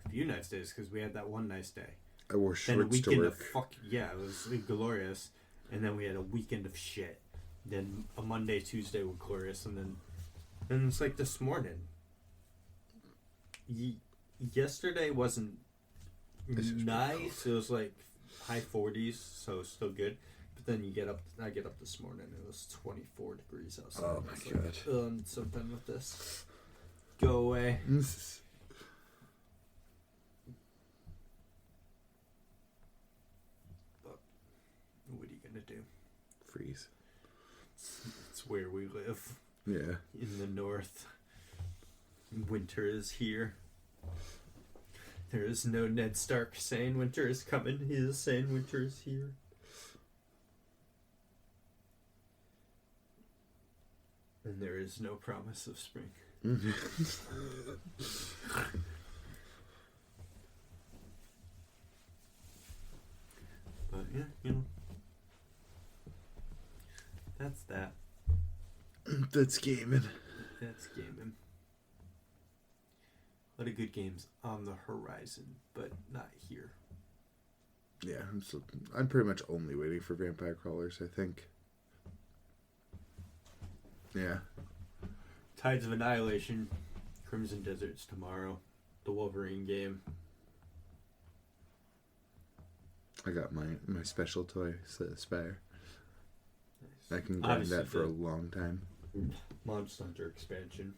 A few nice days, because we had that one nice day. I wore Then a shorts to weekend work. it was glorious. And then we had a weekend of shit. Then a Monday, Tuesday was glorious. And then it's like this morning. Yesterday wasn't nice. It was like high 40s, so it's still good. But then I get up this morning, it was 24 degrees outside. Oh my God. Like, I'm so done with this. Go away. But what are you gonna do? Freeze. It's where we live. Yeah. In the north. Winter is here. There is no Ned Stark saying winter is coming. He is saying winter is here. And there is no promise of spring. But yeah, that's that. That's gaming. That's gaming. A lot of good games on the horizon, but not here. Yeah, I'm pretty much only waiting for Vampire Crawlers, I think. Yeah. Tides of Annihilation, Crimson Deserts tomorrow, the Wolverine game. I got my special toy, Spire. Nice. I can grind Obviously that for the a long time. Monster Hunter expansion.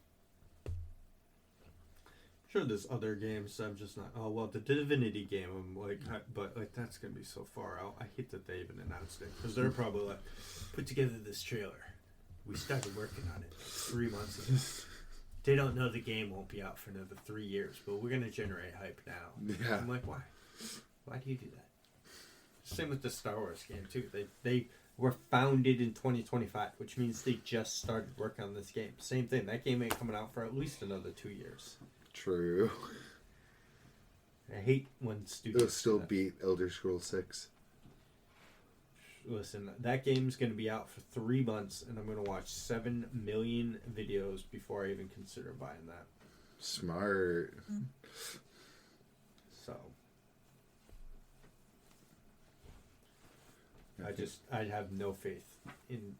Sure, there's other games. I'm just not. Oh well, the Divinity game. I'm like, but like that's gonna be so far out. I hate that they even announced it because they're probably like, put together this trailer. We started working on it 3 months ago. They don't know the game won't be out for another 3 years, but we're gonna generate hype now. Yeah. I'm like, why? Why do you do that? Same with the Star Wars game too. They were founded in 2025, which means they just started work on this game. Same thing. That game ain't coming out for at least another 2 years. True. I hate when studios. It'll still do that. beat Elder Scrolls 6. Listen, that game's going to be out for 3 months, and I'm going to watch 7 million videos before I even consider buying that. Smart. So, I have no faith in,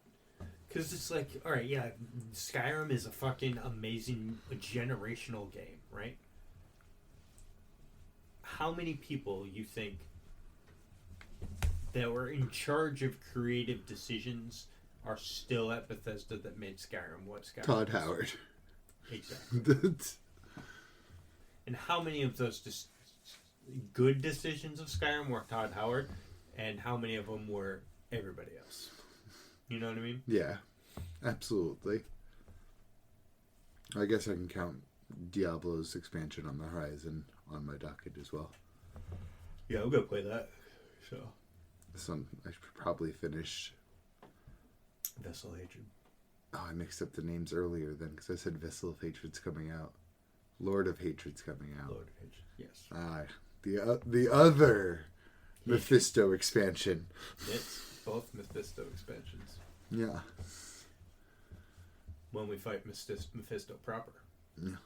because it's like, all right, yeah, Skyrim is a fucking amazing, generational game, right? How many people you think that were in charge of creative decisions are still at Bethesda that made Skyrim what Skyrim Todd is? Howard. Exactly. And how many of those good decisions of Skyrim were Todd Howard, and how many of them were everybody else? You know what I mean? Yeah, absolutely. I guess I can count Diablo's expansion on the horizon on my docket as well. Yeah, I'm gonna play that. So, This one I should probably finish. Vessel Hatred. Oh, I mixed up the names earlier then because I said Vessel of Hatred's coming out. Lord of Hatred's coming out. Lord of Hatred. Yes. The other Mephisto expansion. It's both Mephisto expansions. Yeah. When we fight Mephisto proper. Yeah.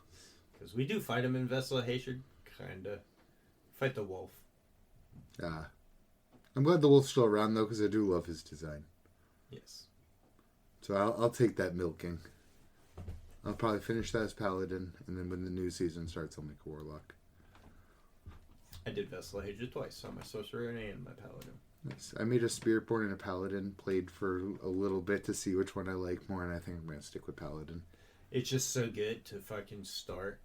Because we do fight him in Vessel of Hatred, kinda. Fight the wolf. I'm glad the wolf's still around though because I do love his design. Yes. So I'll take that milking. I'll probably finish that as Paladin, and then when the new season starts, I'll make a Warlock. I did Vessel of Hatred twice on my Sorcerer and my Paladin. Nice. I made a Spiritborn and a Paladin, played for a little bit to see which one I like more, and I think I'm going to stick with Paladin. It's just so good to fucking start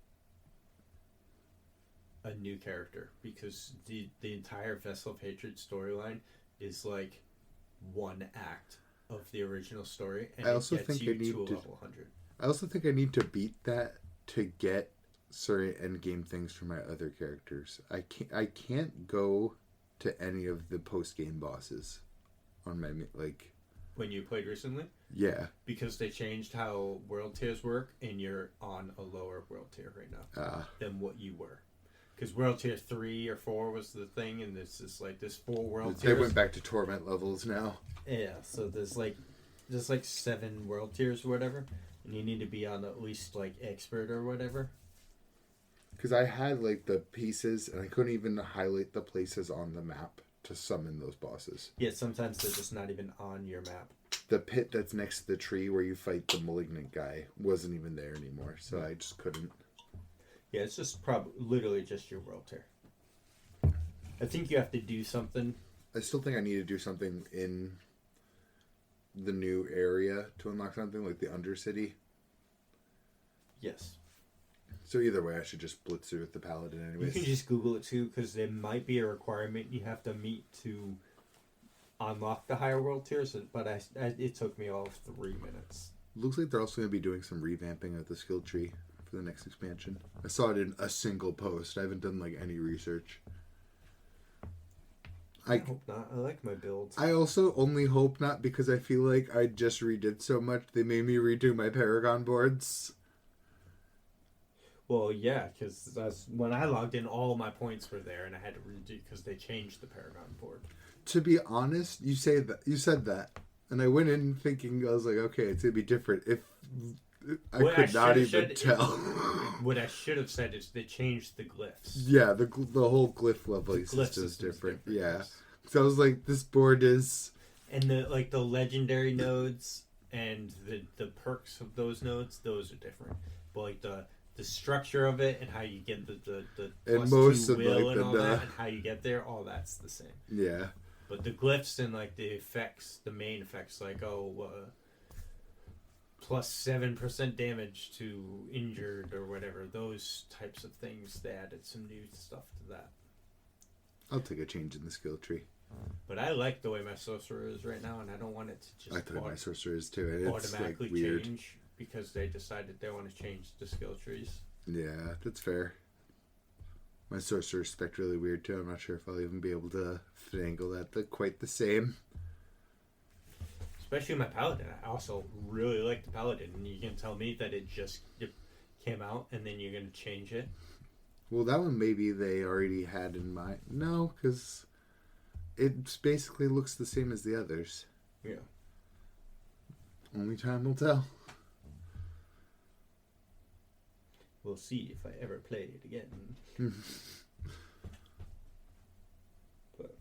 a new character because the entire Vessel of Hatred storyline is like one act of the original story, and I also it gets think you I need to a to- level 100. I also think I need to beat that to get certain endgame things for my other characters. I can't go to any of the post game bosses on my when you played recently? Yeah. Because they changed how world tiers work, and you're on a lower world tier right now than what you were. Because world tier 3 or 4 was the thing, and this is like this 4 world They tiers. went back to torment levels now. Yeah, so there's like 7 world tiers or whatever, and you need to be on at least like expert or whatever. Because I had like the pieces, and I couldn't even highlight the places on the map to summon those bosses. Yeah, sometimes they're just not even on your map. The pit that's next to the tree where you fight the malignant guy wasn't even there anymore, so I just couldn't. Yeah, it's just literally just your world tier. I think you have to do something. I still think I need to do something in the new area to unlock something like the Undercity. Yes. So either way, I should just blitz through with the Paladin You anyways. can just Google it too, because there might be a requirement you have to meet to unlock the higher world tiers, but it took me all of 3 minutes. Looks like they're also going to be doing some revamping of the skill tree for the next expansion. I saw it in a single post. I haven't done like any research. I hope not. I like my builds. I also only hope not, because I feel like I just redid so much. They made me redo my Paragon boards. Well, yeah, because when I logged in, all my points were there, and I had to redo because they changed the Paragon board. To be honest, you said that, and I went in thinking, I was like, okay, it's gonna be different. If I What could not should've even said tell. What I should have said is they changed the glyphs. Yeah, the whole glyph leveling Glyph system is system's different. different, Yeah, yes. so I was like, this board is. And the legendary nodes and the perks of those nodes, those are different. But like the structure of it and how you get the And plus most 2 of, will like, and the- all that, and how you get there, all that's the same. Yeah. But the glyphs and like the effects, the main effects, like plus 7% damage to injured or whatever, those types of things, they added some new stuff to that. I'll take a change in the skill tree. But I like the way my sorcerer is right now, and I don't want it to I just thought my sorcerer is too. And it's automatically like weird. change because they decided they want to change the skill trees. Yeah, that's fair. My sorcerer spec really weird too. I'm not sure if I'll even be able to finagle that quite the same. Especially my paladin. I also really like the paladin, and you can tell me that it came out, and then you're going to change it. Well, that one maybe they already had in mind. No, because it basically looks the same as the others. Yeah. Only time will tell. We'll see if I ever play it again. But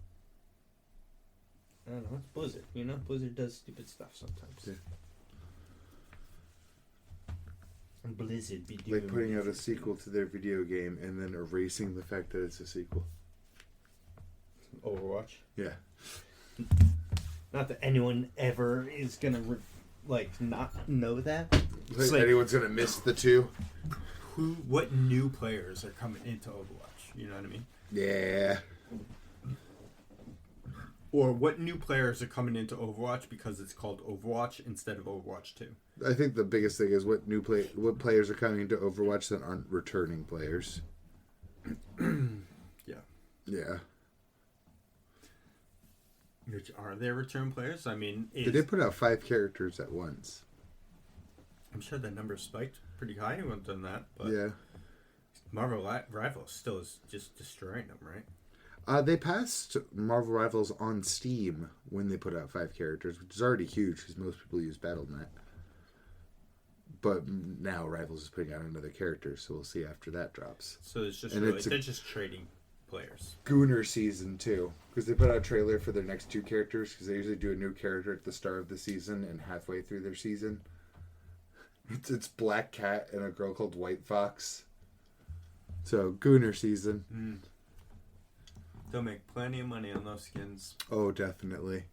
I don't know. It's Blizzard, you know? Blizzard does stupid stuff sometimes. Yeah. And Blizzard be doing Like putting out a sequel to their video game and then erasing the fact that it's a sequel. Overwatch. Yeah. Not that anyone ever is gonna not know that. Like like- anyone's gonna miss the two. What new players are coming into Overwatch? You know what I mean? Yeah. Or what new players are coming into Overwatch because it's called Overwatch instead of Overwatch 2? I think the biggest thing is what players are coming into Overwatch that aren't returning players. Yeah. Yeah. Which are there return players? I mean, They did put out 5 characters at once. I'm sure that number spiked pretty high when done that, but Yeah. Marvel Rivals still is just destroying them, right? They passed Marvel Rivals on Steam when they put out 5 characters, which is already huge because most people use Battle.net. But now Rivals is putting out another character, so we'll see after that drops. So it's just And really, it's a- they're just trading players. Gooner season 2, because they put out a trailer for their next 2 characters, because they usually do a new character at the start of the season and halfway through their season. It's Black Cat and a girl called White Fox. So Gooner season. They'll make plenty of money on those skins Oh, definitely.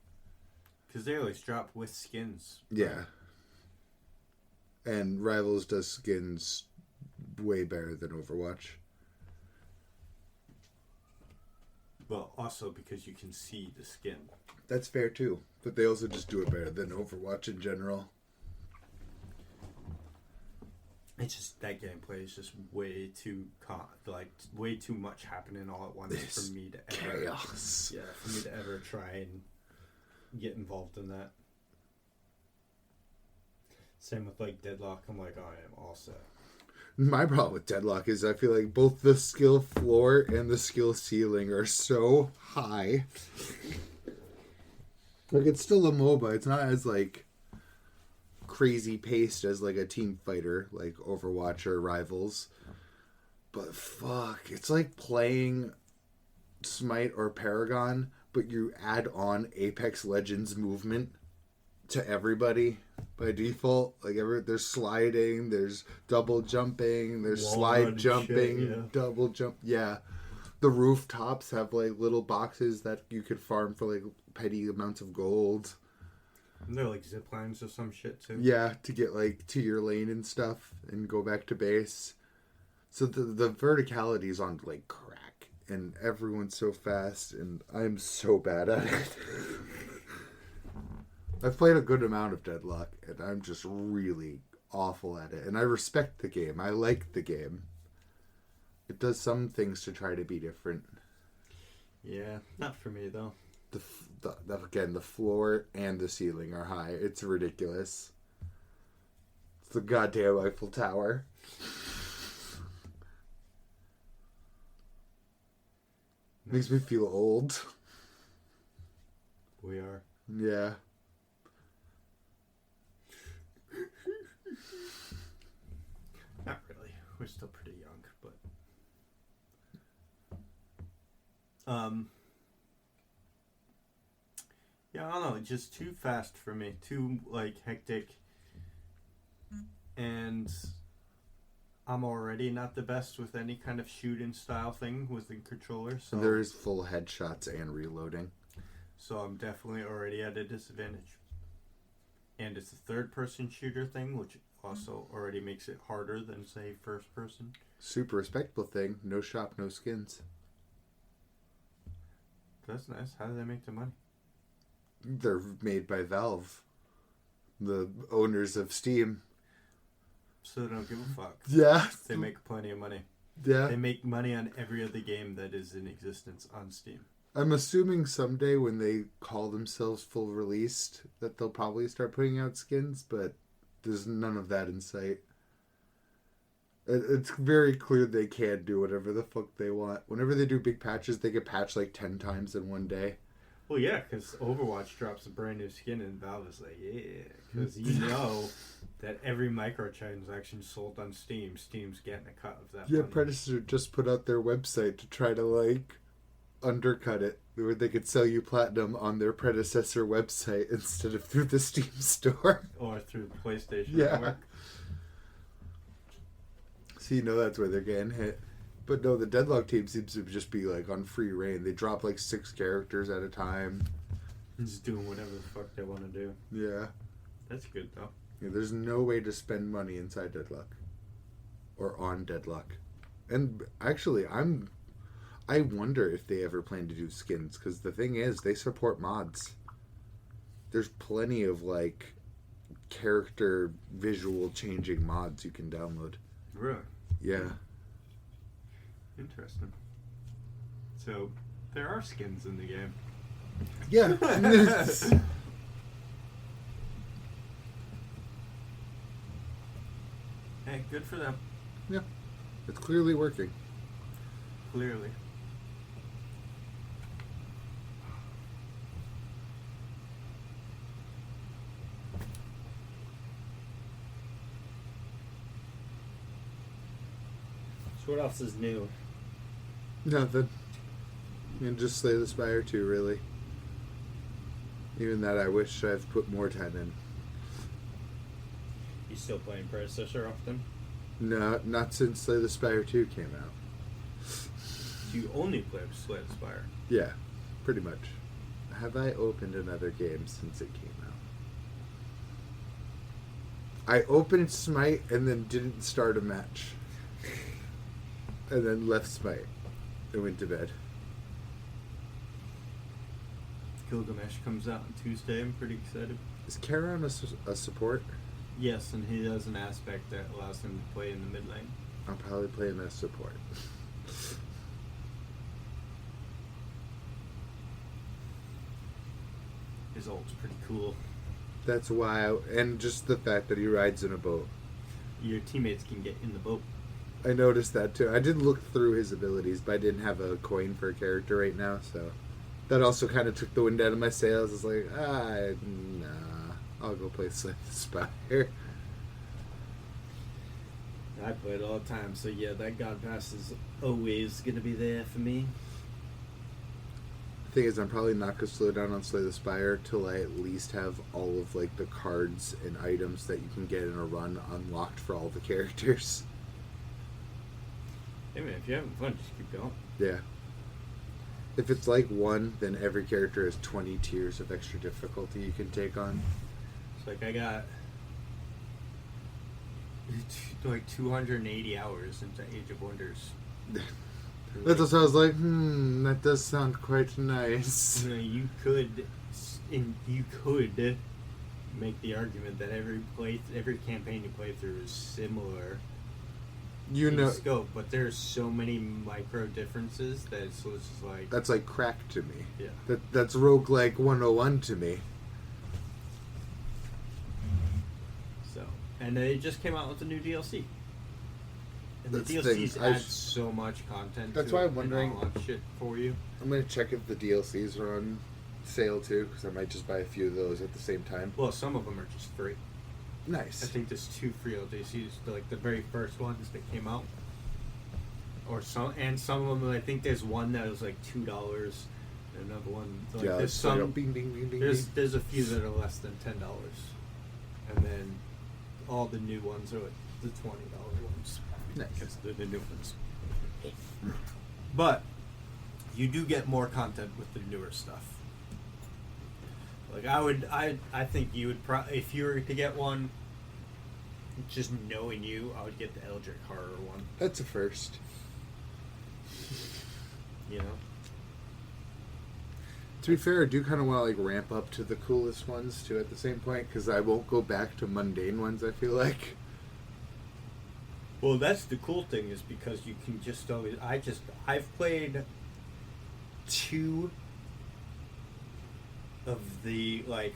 because they always drop with skins. Yeah. And Rivals does skins way better than Overwatch. Well, also because you can see the skin. That's fair too, but they also just do it better than Overwatch in general. It's just that gameplay is just way too way too much happening all at once This for me to ever Chaos. for me to ever try and get involved in that. Same with like Deadlock. I'm like, oh, I am all set. My problem with Deadlock is I feel like both the skill floor and the skill ceiling are so high. Like, it's still a MOBA. It's not as, like, crazy paced as, like, a team fighter, like Overwatch or Rivals. But fuck, it's like playing Smite or Paragon, but you add on Apex Legends movement to everybody by default. Like, there's sliding, there's double jumping, there's Wall slide run jumping, shit, yeah. double jump. Yeah. The rooftops have, like, little boxes that you could farm for, like, petty amounts of gold. And they're like zip lines or some shit too. Yeah, to get, like, to your lane and stuff and go back to base. So the verticality is on, like, crack. And everyone's so fast, and I'm so bad at it. I've played a good amount of Deadlock, and I'm just really awful at it. And I respect the game. I like the game. It does some things to try to be different. Yeah, not for me though. Again, the floor and the ceiling are high. It's ridiculous. It's the goddamn Eiffel Tower. Makes me feel old. We are. Yeah. Not really. We're still pretty young, but yeah, I don't know, just too fast for me. Too like hectic. And I'm already not the best with any kind of shooting style thing with the controller, so There is full headshots and reloading. so I'm definitely already at a disadvantage. And it's a third person shooter thing, which also already makes it harder than say first person. Super respectable thing. No shop, no skins. That's nice. How do they make the money? They're made by Valve, the owners of Steam. So they don't give a fuck. Yeah. They make plenty of money. Yeah. They make money on every other game that is in existence on Steam. I'm assuming someday when they call themselves full released that they'll probably start putting out skins, but there's none of that in sight. It's very clear they can do whatever the fuck they want. Whenever they do big patches, they get patched like 10 times in one day. Well, yeah, because Overwatch drops a brand new skin and Valve is like, yeah. Because you know that every microtransaction sold on Steam, Steam's getting a cut of that Yeah, money. Predator just put out their website to try to, like, undercut it. Where they could sell you platinum on their predecessor website instead of through the Steam store. Or through PlayStation Yeah. Network. So you know that's where they're getting hit. But no, the Deadlock team seems to just be, like, on free reign. They drop, like, 6 characters at a time. Just doing whatever the fuck they want to do. Yeah. That's good, though. Yeah, there's no way to spend money inside Deadlock. Or on Deadlock. And actually, I wonder if they ever plan to do skins. Because the thing is, they support mods. There's plenty of, like, character visual changing mods you can download. Really? Yeah. Interesting. So, there are skins in the game. Yeah. Hey, good for them. Yeah. It's clearly working. Clearly. So what else is new? Nothing. And just Slay the Spire 2, really. Even that I wish I've put more time in. You still playing Predecessor often? No, not since Slay the Spire 2 came out. So you only play Slay the Spire. Yeah, pretty much. Have I opened another game since it came out? I opened Smite and then didn't start a match. And then left Smite and went to bed. Gilgamesh comes out on Tuesday. I'm pretty excited. Is Charon a support? Yes, and he has an aspect that allows him to play in the mid lane. I'll probably play him as support. His ult's pretty cool. That's why, and just the fact that he rides in a boat. Your teammates can get in the boat. I noticed that too. I did look through his abilities, but I didn't have a coin for a character right now, so that also kind of took the wind out of my sails. It's like, nah, I'll go play Slay the Spire. I play it all the time, so yeah, that God Pass is always gonna be there for me. The thing is, I'm probably not gonna slow down on Slay the Spire till I at least have all of like the cards and items that you can get in a run unlocked for all the characters. Hey man, if you're having fun, just keep going. Yeah. If it's like 1, then every character has 20 tiers of extra difficulty you can take on. It's like I got like 280 hours into Age of Wonders. That's what I was like, that does sound quite nice. You know, you could make the argument that every campaign you play through is similar You in know, scope, but there's so many micro differences that it's just like that's like crack to me. yeah. That's roguelike 101 to me. So, and they just came out with a new DLC. And That's the the thing, DLCs I add sh- so much content. That's to why it I'm wondering- and unlock shit for you. I'm going to check if the DLCs are on sale too, because I might just buy a few of those at the same time. Well, some of them are just free. I Nice. think there's 2 free DLCs, like the very first ones that came out, or some of them. I think there's one that was like $2, and another one like Yeah, there's it's like a some. bing, ding, ding, ding, There's ding. there's a few that are less than $10, and then all the new ones are like the $20 ones. Nice. Because they're the new ones. But you do get more content with the newer stuff. Like I think you would if you were to get one. Just knowing you, I would get the Eldritch Horror one. That's a first. You know. To be fair, I do kind of want to like ramp up to the coolest ones too at the same point, because I won't go back to mundane ones, I feel like. Well, that's the cool thing is because you can just always. I've played 2 of the like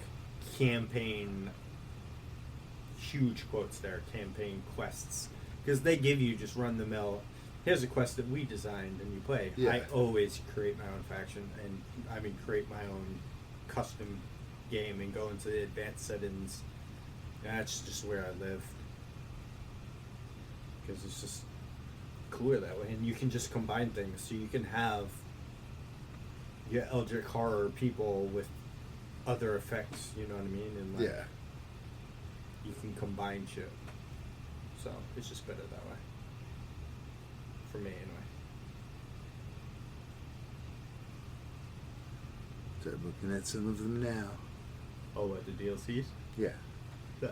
campaign. Huge quotes there, campaign quests, because they give you just run the mill. Here's a quest that we designed and you play. Yeah. I always create my own faction, and I mean create my own custom game and go into the advanced settings. That's just where I live, because it's just cooler that way, and you can just combine things. So you can have your Eldritch Horror people with other effects. You know what I mean? And like, Yeah. you can combine shit. So it's just better that way. For me, anyway. So I'm looking at some of them now. Oh, what, the DLCs? Yeah. Nice.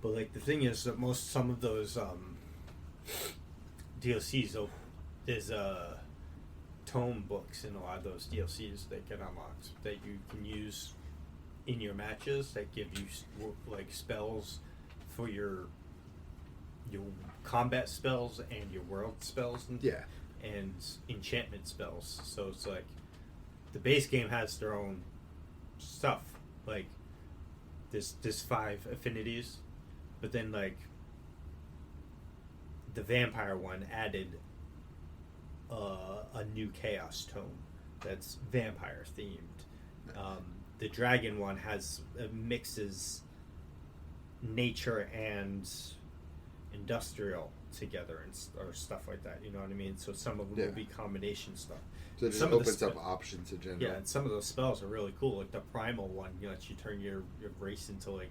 But like the thing is that some of those DLCs, though, there's tome books in a lot of those DLCs that get unlocked that you can use in your matches that give you like spells for your combat spells and your world spells Yeah. and enchantment spells. So it's like the base game has their own stuff. Like there's 5 affinities, but then like the vampire one added a new chaos tome that's vampire themed. The dragon one has mixes nature and industrial together or stuff like that. You know what I mean? So some of them Yeah. will be combination stuff. So it just Some of the opens up spe- options in general. Yeah, and some of those spells are really cool. Like the primal one, lets you turn your race into like,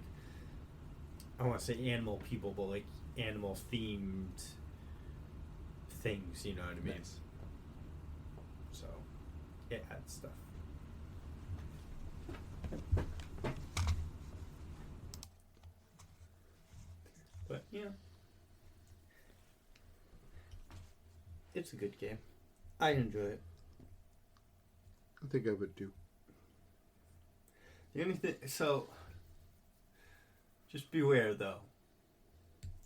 I don't want to say animal people, but like animal themed things. You know what I mean? Nice. So it adds stuff. But yeah, it's a good game. I enjoy it. I think I would do. The only thing, so just beware though.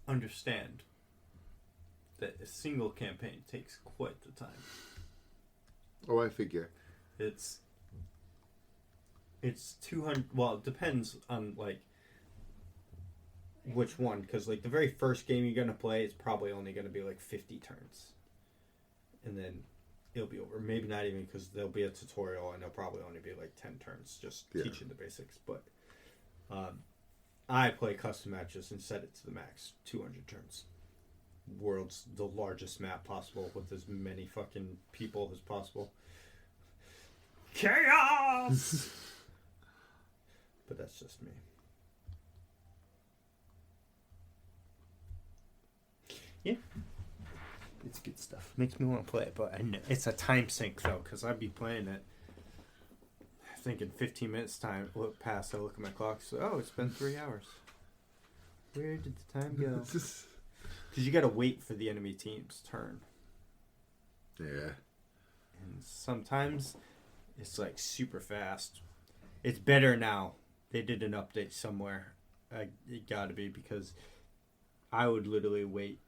Understand that a single campaign takes quite the time. Oh, I figure. It's 200. Well, it depends on like which one, because like the very first game you're gonna play is probably only gonna be like 50 turns, and then it'll be over. Maybe not even, because there'll be a tutorial and it'll probably only be like 10 turns, just teaching the basics. But I play custom matches and set it to the max, 200 turns. World's the largest map possible with as many fucking people as possible. Chaos. But that's just me. Yeah, it's good stuff. Makes me want to play it, but I know it's a time sink though, because I'd be playing it thinking 15 minutes time look past. I look at my clock, so oh, it's been 3 hours. Where did the time go? Because you got to wait for the enemy team's turn. Yeah. And sometimes it's like super fast. It's better now. They did an update somewhere. It got to be, because I would literally wait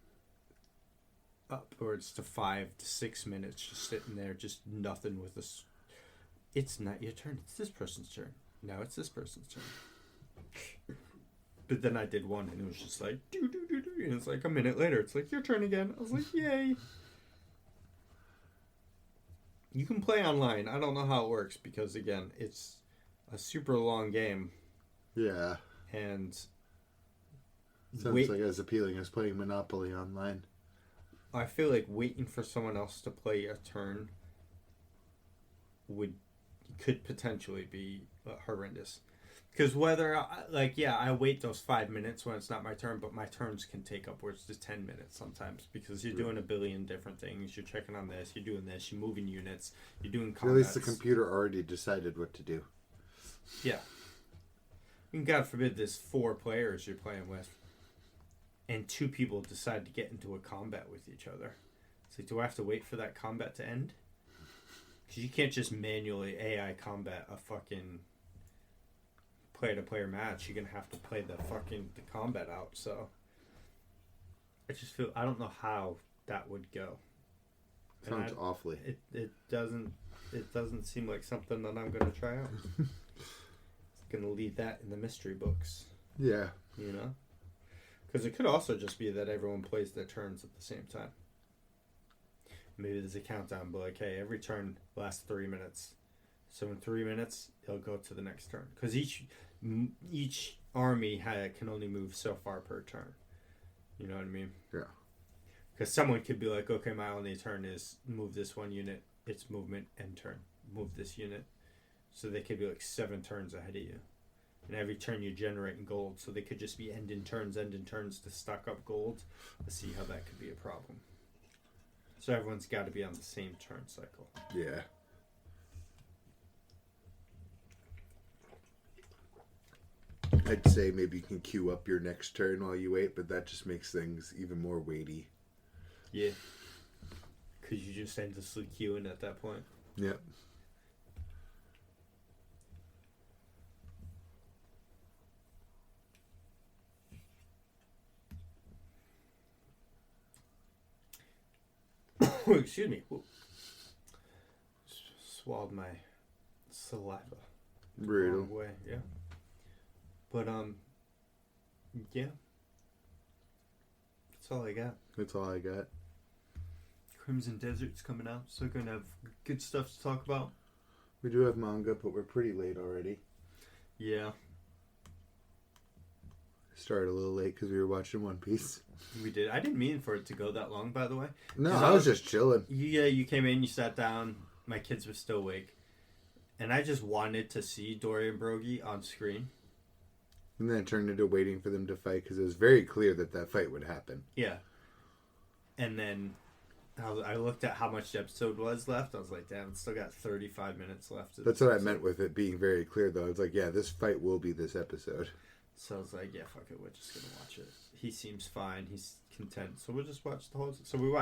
upwards to 5 to 6 minutes just sitting there, just nothing with this. It's not your turn. It's this person's turn. Now it's this person's turn. But then I did one, and it was just like, do, do, do, do. And it's like a minute later, it's like, your turn again. I was like, yay. You can play online. I don't know how it works, because, again, it's a super long game. Yeah. And Sounds like as appealing as playing Monopoly online. I feel like waiting for someone else to play a turn could potentially be horrendous. Because whether, I wait those 5 minutes when it's not my turn, but my turns can take upwards to 10 minutes sometimes, because you're doing a billion different things. You're checking on this, you're doing this, you're moving units, you're doing combats. At least the computer already decided what to do. Yeah. And God forbid there's 4 players you're playing with, and 2 people decide to get into a combat with each other. It's like, do I have to wait for that combat to end? Because you can't just manually AI combat a fucking player-to-player match. You're gonna have to play the combat out. So I just feel, I don't know how that would go. Sounds awfully. It doesn't seem like something that I'm gonna try out. It's gonna leave that in the mystery books. Yeah. You know, because it could also just be that everyone plays their turns at the same time. Maybe there's a countdown, but like, hey, every turn lasts 3 minutes. So in 3 minutes, it'll go to the next turn. Because each army can only move so far per turn. You know what I mean? Yeah. Because someone could be like, okay, my only turn is move this one unit, its movement, end turn. Move this unit. So they could be like 7 turns ahead of you. And every turn you're generating gold. So they could just be ending turns to stock up gold. Let's see how that could be a problem. So everyone's got to be on the same turn cycle. Yeah. I'd say maybe you can queue up your next turn while you wait, but that just makes things even more weighty. Yeah. Because you just endlessly queuing at that point. Yep. Excuse me. Whoa. Swallowed my saliva. Brutal. Wrong way, yeah. But yeah. That's all I got. That's all I got. Crimson Desert's coming out, so we're gonna have good stuff to talk about. We do have manga, but we're pretty late already. Yeah. Started a little late because we were watching One Piece. We did. I didn't mean for it to go that long, by the way. No, I was just chilling. You came in, you sat down. My kids were still awake, and I just wanted to see Dory and Brogy on screen. And then it turned into waiting for them to fight because it was very clear that fight would happen. Yeah. And then I looked at how much the episode was left. I was like, damn, it's still got 35 minutes left. That's what I meant with it being very clear, though. It's like, yeah, this fight will be this episode. So I was like, yeah, fuck it, we're just gonna watch it. He seems fine. He's content. So we'll just watch the whole. So we're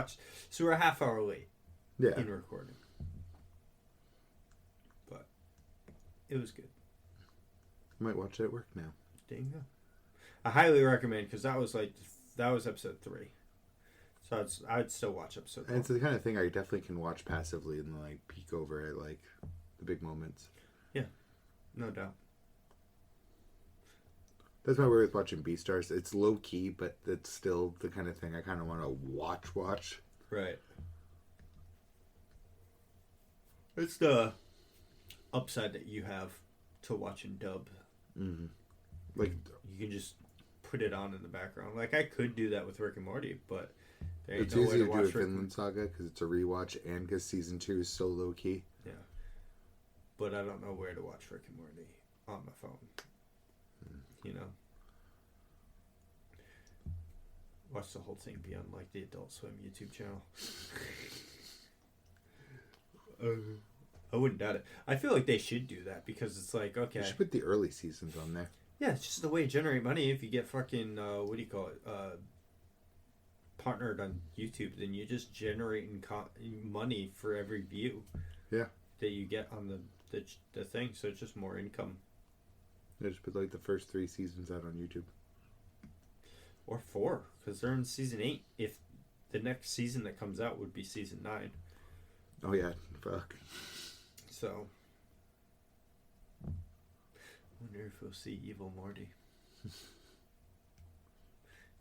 a half hour late. Yeah. In recording. But it was good. Might watch it at work now. There you go. I highly recommend, because that was episode 3. So I'd still watch episode And 1. it's the kind of thing I definitely can watch passively and like peek over at like the big moments. No doubt. That's my worry with watching Beastars. It's low key, but it's still the kind of thing I kind of want to watch. Right. It's the upside that you have to watching dub. Mm-hmm. Like, You can just put it on in the background. Like, I could do that with Rick and Morty, but there ain't it's no way easy to to do watch with Rick. Finland Saga because it's a rewatch and because season 2 is so low key. Yeah. But I don't know where to watch Rick and Morty on my phone. You know? Watch the whole thing be on, like, the Adult Swim YouTube channel. I wouldn't doubt it. I feel like they should do that because it's like, You okay. should put the early seasons on there. Yeah, it's just the way you generate money. If you get fucking, what do you call it? Partnered on YouTube, then you're just generating money for every view. Yeah. That you get on the thing. So it's just more income. Yeah, just put like the first 3 seasons out on YouTube. Or 4, because they're in season 8. If the next season that comes out would be season 9. Oh yeah, fuck. So, I wonder if we'll see Evil Morty.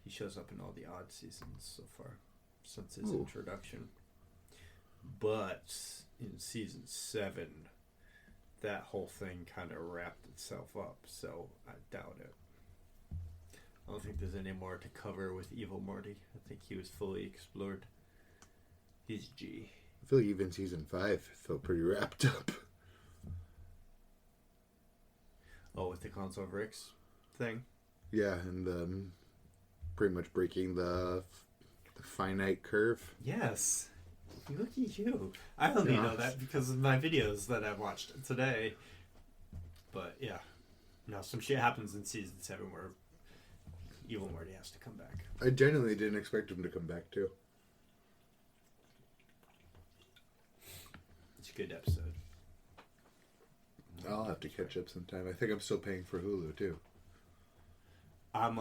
He shows up in all the odd seasons so far, since his Ooh. introduction. But in season 7, that whole thing kind of wrapped itself up, so I doubt it. I don't think there's any more to cover with Evil Morty. I think he was fully explored. He's G. I feel like even season 5 felt pretty wrapped up. Oh, with the Console of Ricks thing? Yeah, and pretty much breaking the finite curve. Yes. Look at you. I only know that because of my videos that I watched today. But yeah. No, some shit happens in season 7 where Evil Morty has to come back. I genuinely didn't expect him to come back too. It's a good episode. I'll have to catch up sometime. I think I'm still paying for Hulu too. I'm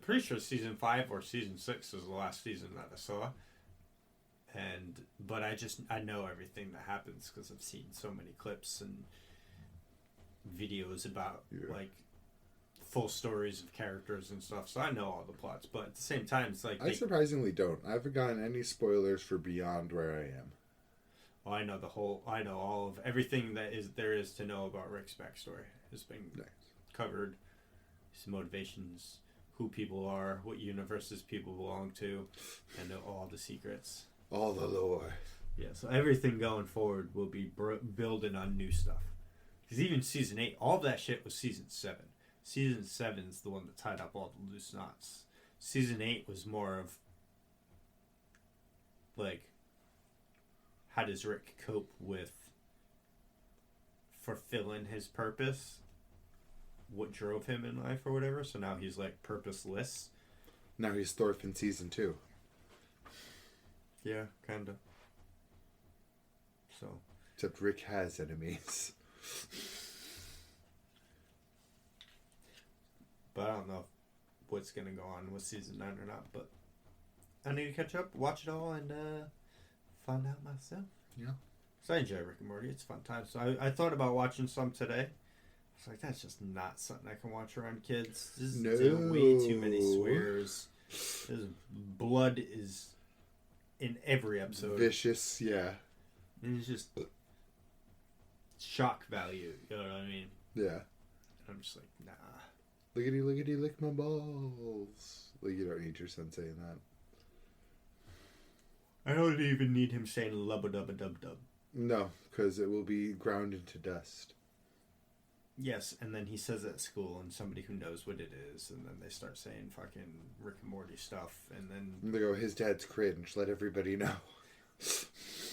pretty sure season 5 or season 6 is the last season that I saw. But I know everything that happens because I've seen so many clips and videos about like full stories of characters and stuff, so I know all the plots. But at the same time, it's like I surprisingly don't. I haven't gotten any spoilers for Beyond Where I Am. I know all of everything there is to know about Rick's backstory has been covered. His motivations, who people are, what universes people belong to, and all the secrets. All the lore. Yeah, so everything going forward will be building on new stuff. Because even season 8, all that shit was season 7. Season 7 is the one that tied up all the loose knots. Season 8 was more of, like, how does Rick cope with fulfilling his purpose? What drove him in life or whatever? So now he's, like, purposeless. Now he's Thorfinn season 2. Yeah, kind of. So. Except Rick has enemies. But I don't know what's going to go on with season 9 or not. But I need to catch up, watch it all, and find out myself. Yeah. So I enjoy Rick and Morty. It's a fun time. So I thought about watching some today. I was like, that's just not something I can watch around kids. There's way too many swears. There's blood is in every episode. Vicious, yeah. And it's just shock value. You know what I mean? Yeah. And I'm just like, nah. Lickety lick my balls. Like, you don't need your son saying that. I don't even need him saying lubba dubba dub dub. No, because it will be ground into dust. Yes, and then he says it at school, and somebody who knows what it is, and then they start saying fucking Rick and Morty stuff, and then... They go, his dad's cringe, let everybody know.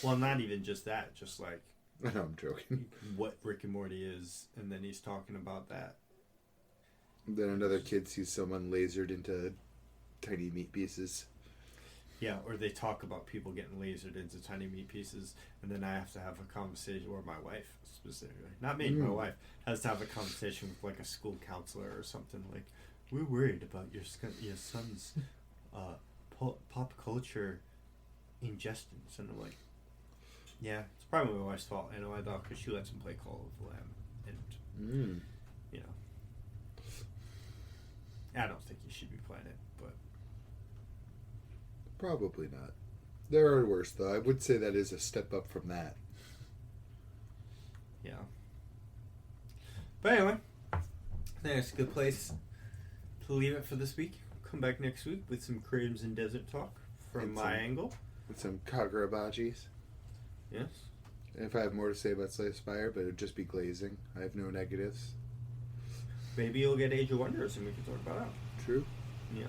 Well, not even just that, just like... I know, I'm joking. What Rick and Morty is, and then he's talking about that. Then another kid sees someone lasered into tiny meat pieces. Yeah, or they talk about people getting lasered into tiny meat pieces, and then I have to have a conversation, or my wife specifically, not me, my wife, has to have a conversation with like a school counselor or something like, we're worried about your son's pop culture ingestions, and I'm like, yeah, it's probably my wife's fault. I know my dog because she lets him play Call of the Lamb, and you know, I don't think you should be playing it, but Probably not. There are worse, though. I would say that is a step up from that. yeah. But anyway, I think it's a good place to leave it for this week. Come back next week with some Crimson Desert talk from And my some- angle. With some Kagrabachis. Yes. If I have more to say about Slay Spire, but it would just be glazing. I have no negatives. Maybe you'll get Age of Wonders and we can talk about that. True. Yeah.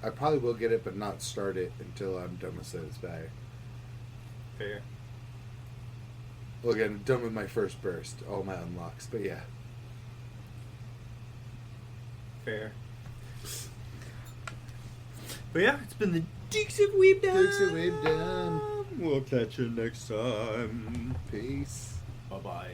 I probably will get it, but not start it until I'm done with Slay Spire. Fair. Well, again, I'm done with my first burst, all my unlocks, but yeah. Fair. But yeah, it's been the Dukes of Weebdom. Dukes of Weebdom. We'll catch you next time. Peace. Bye-byes.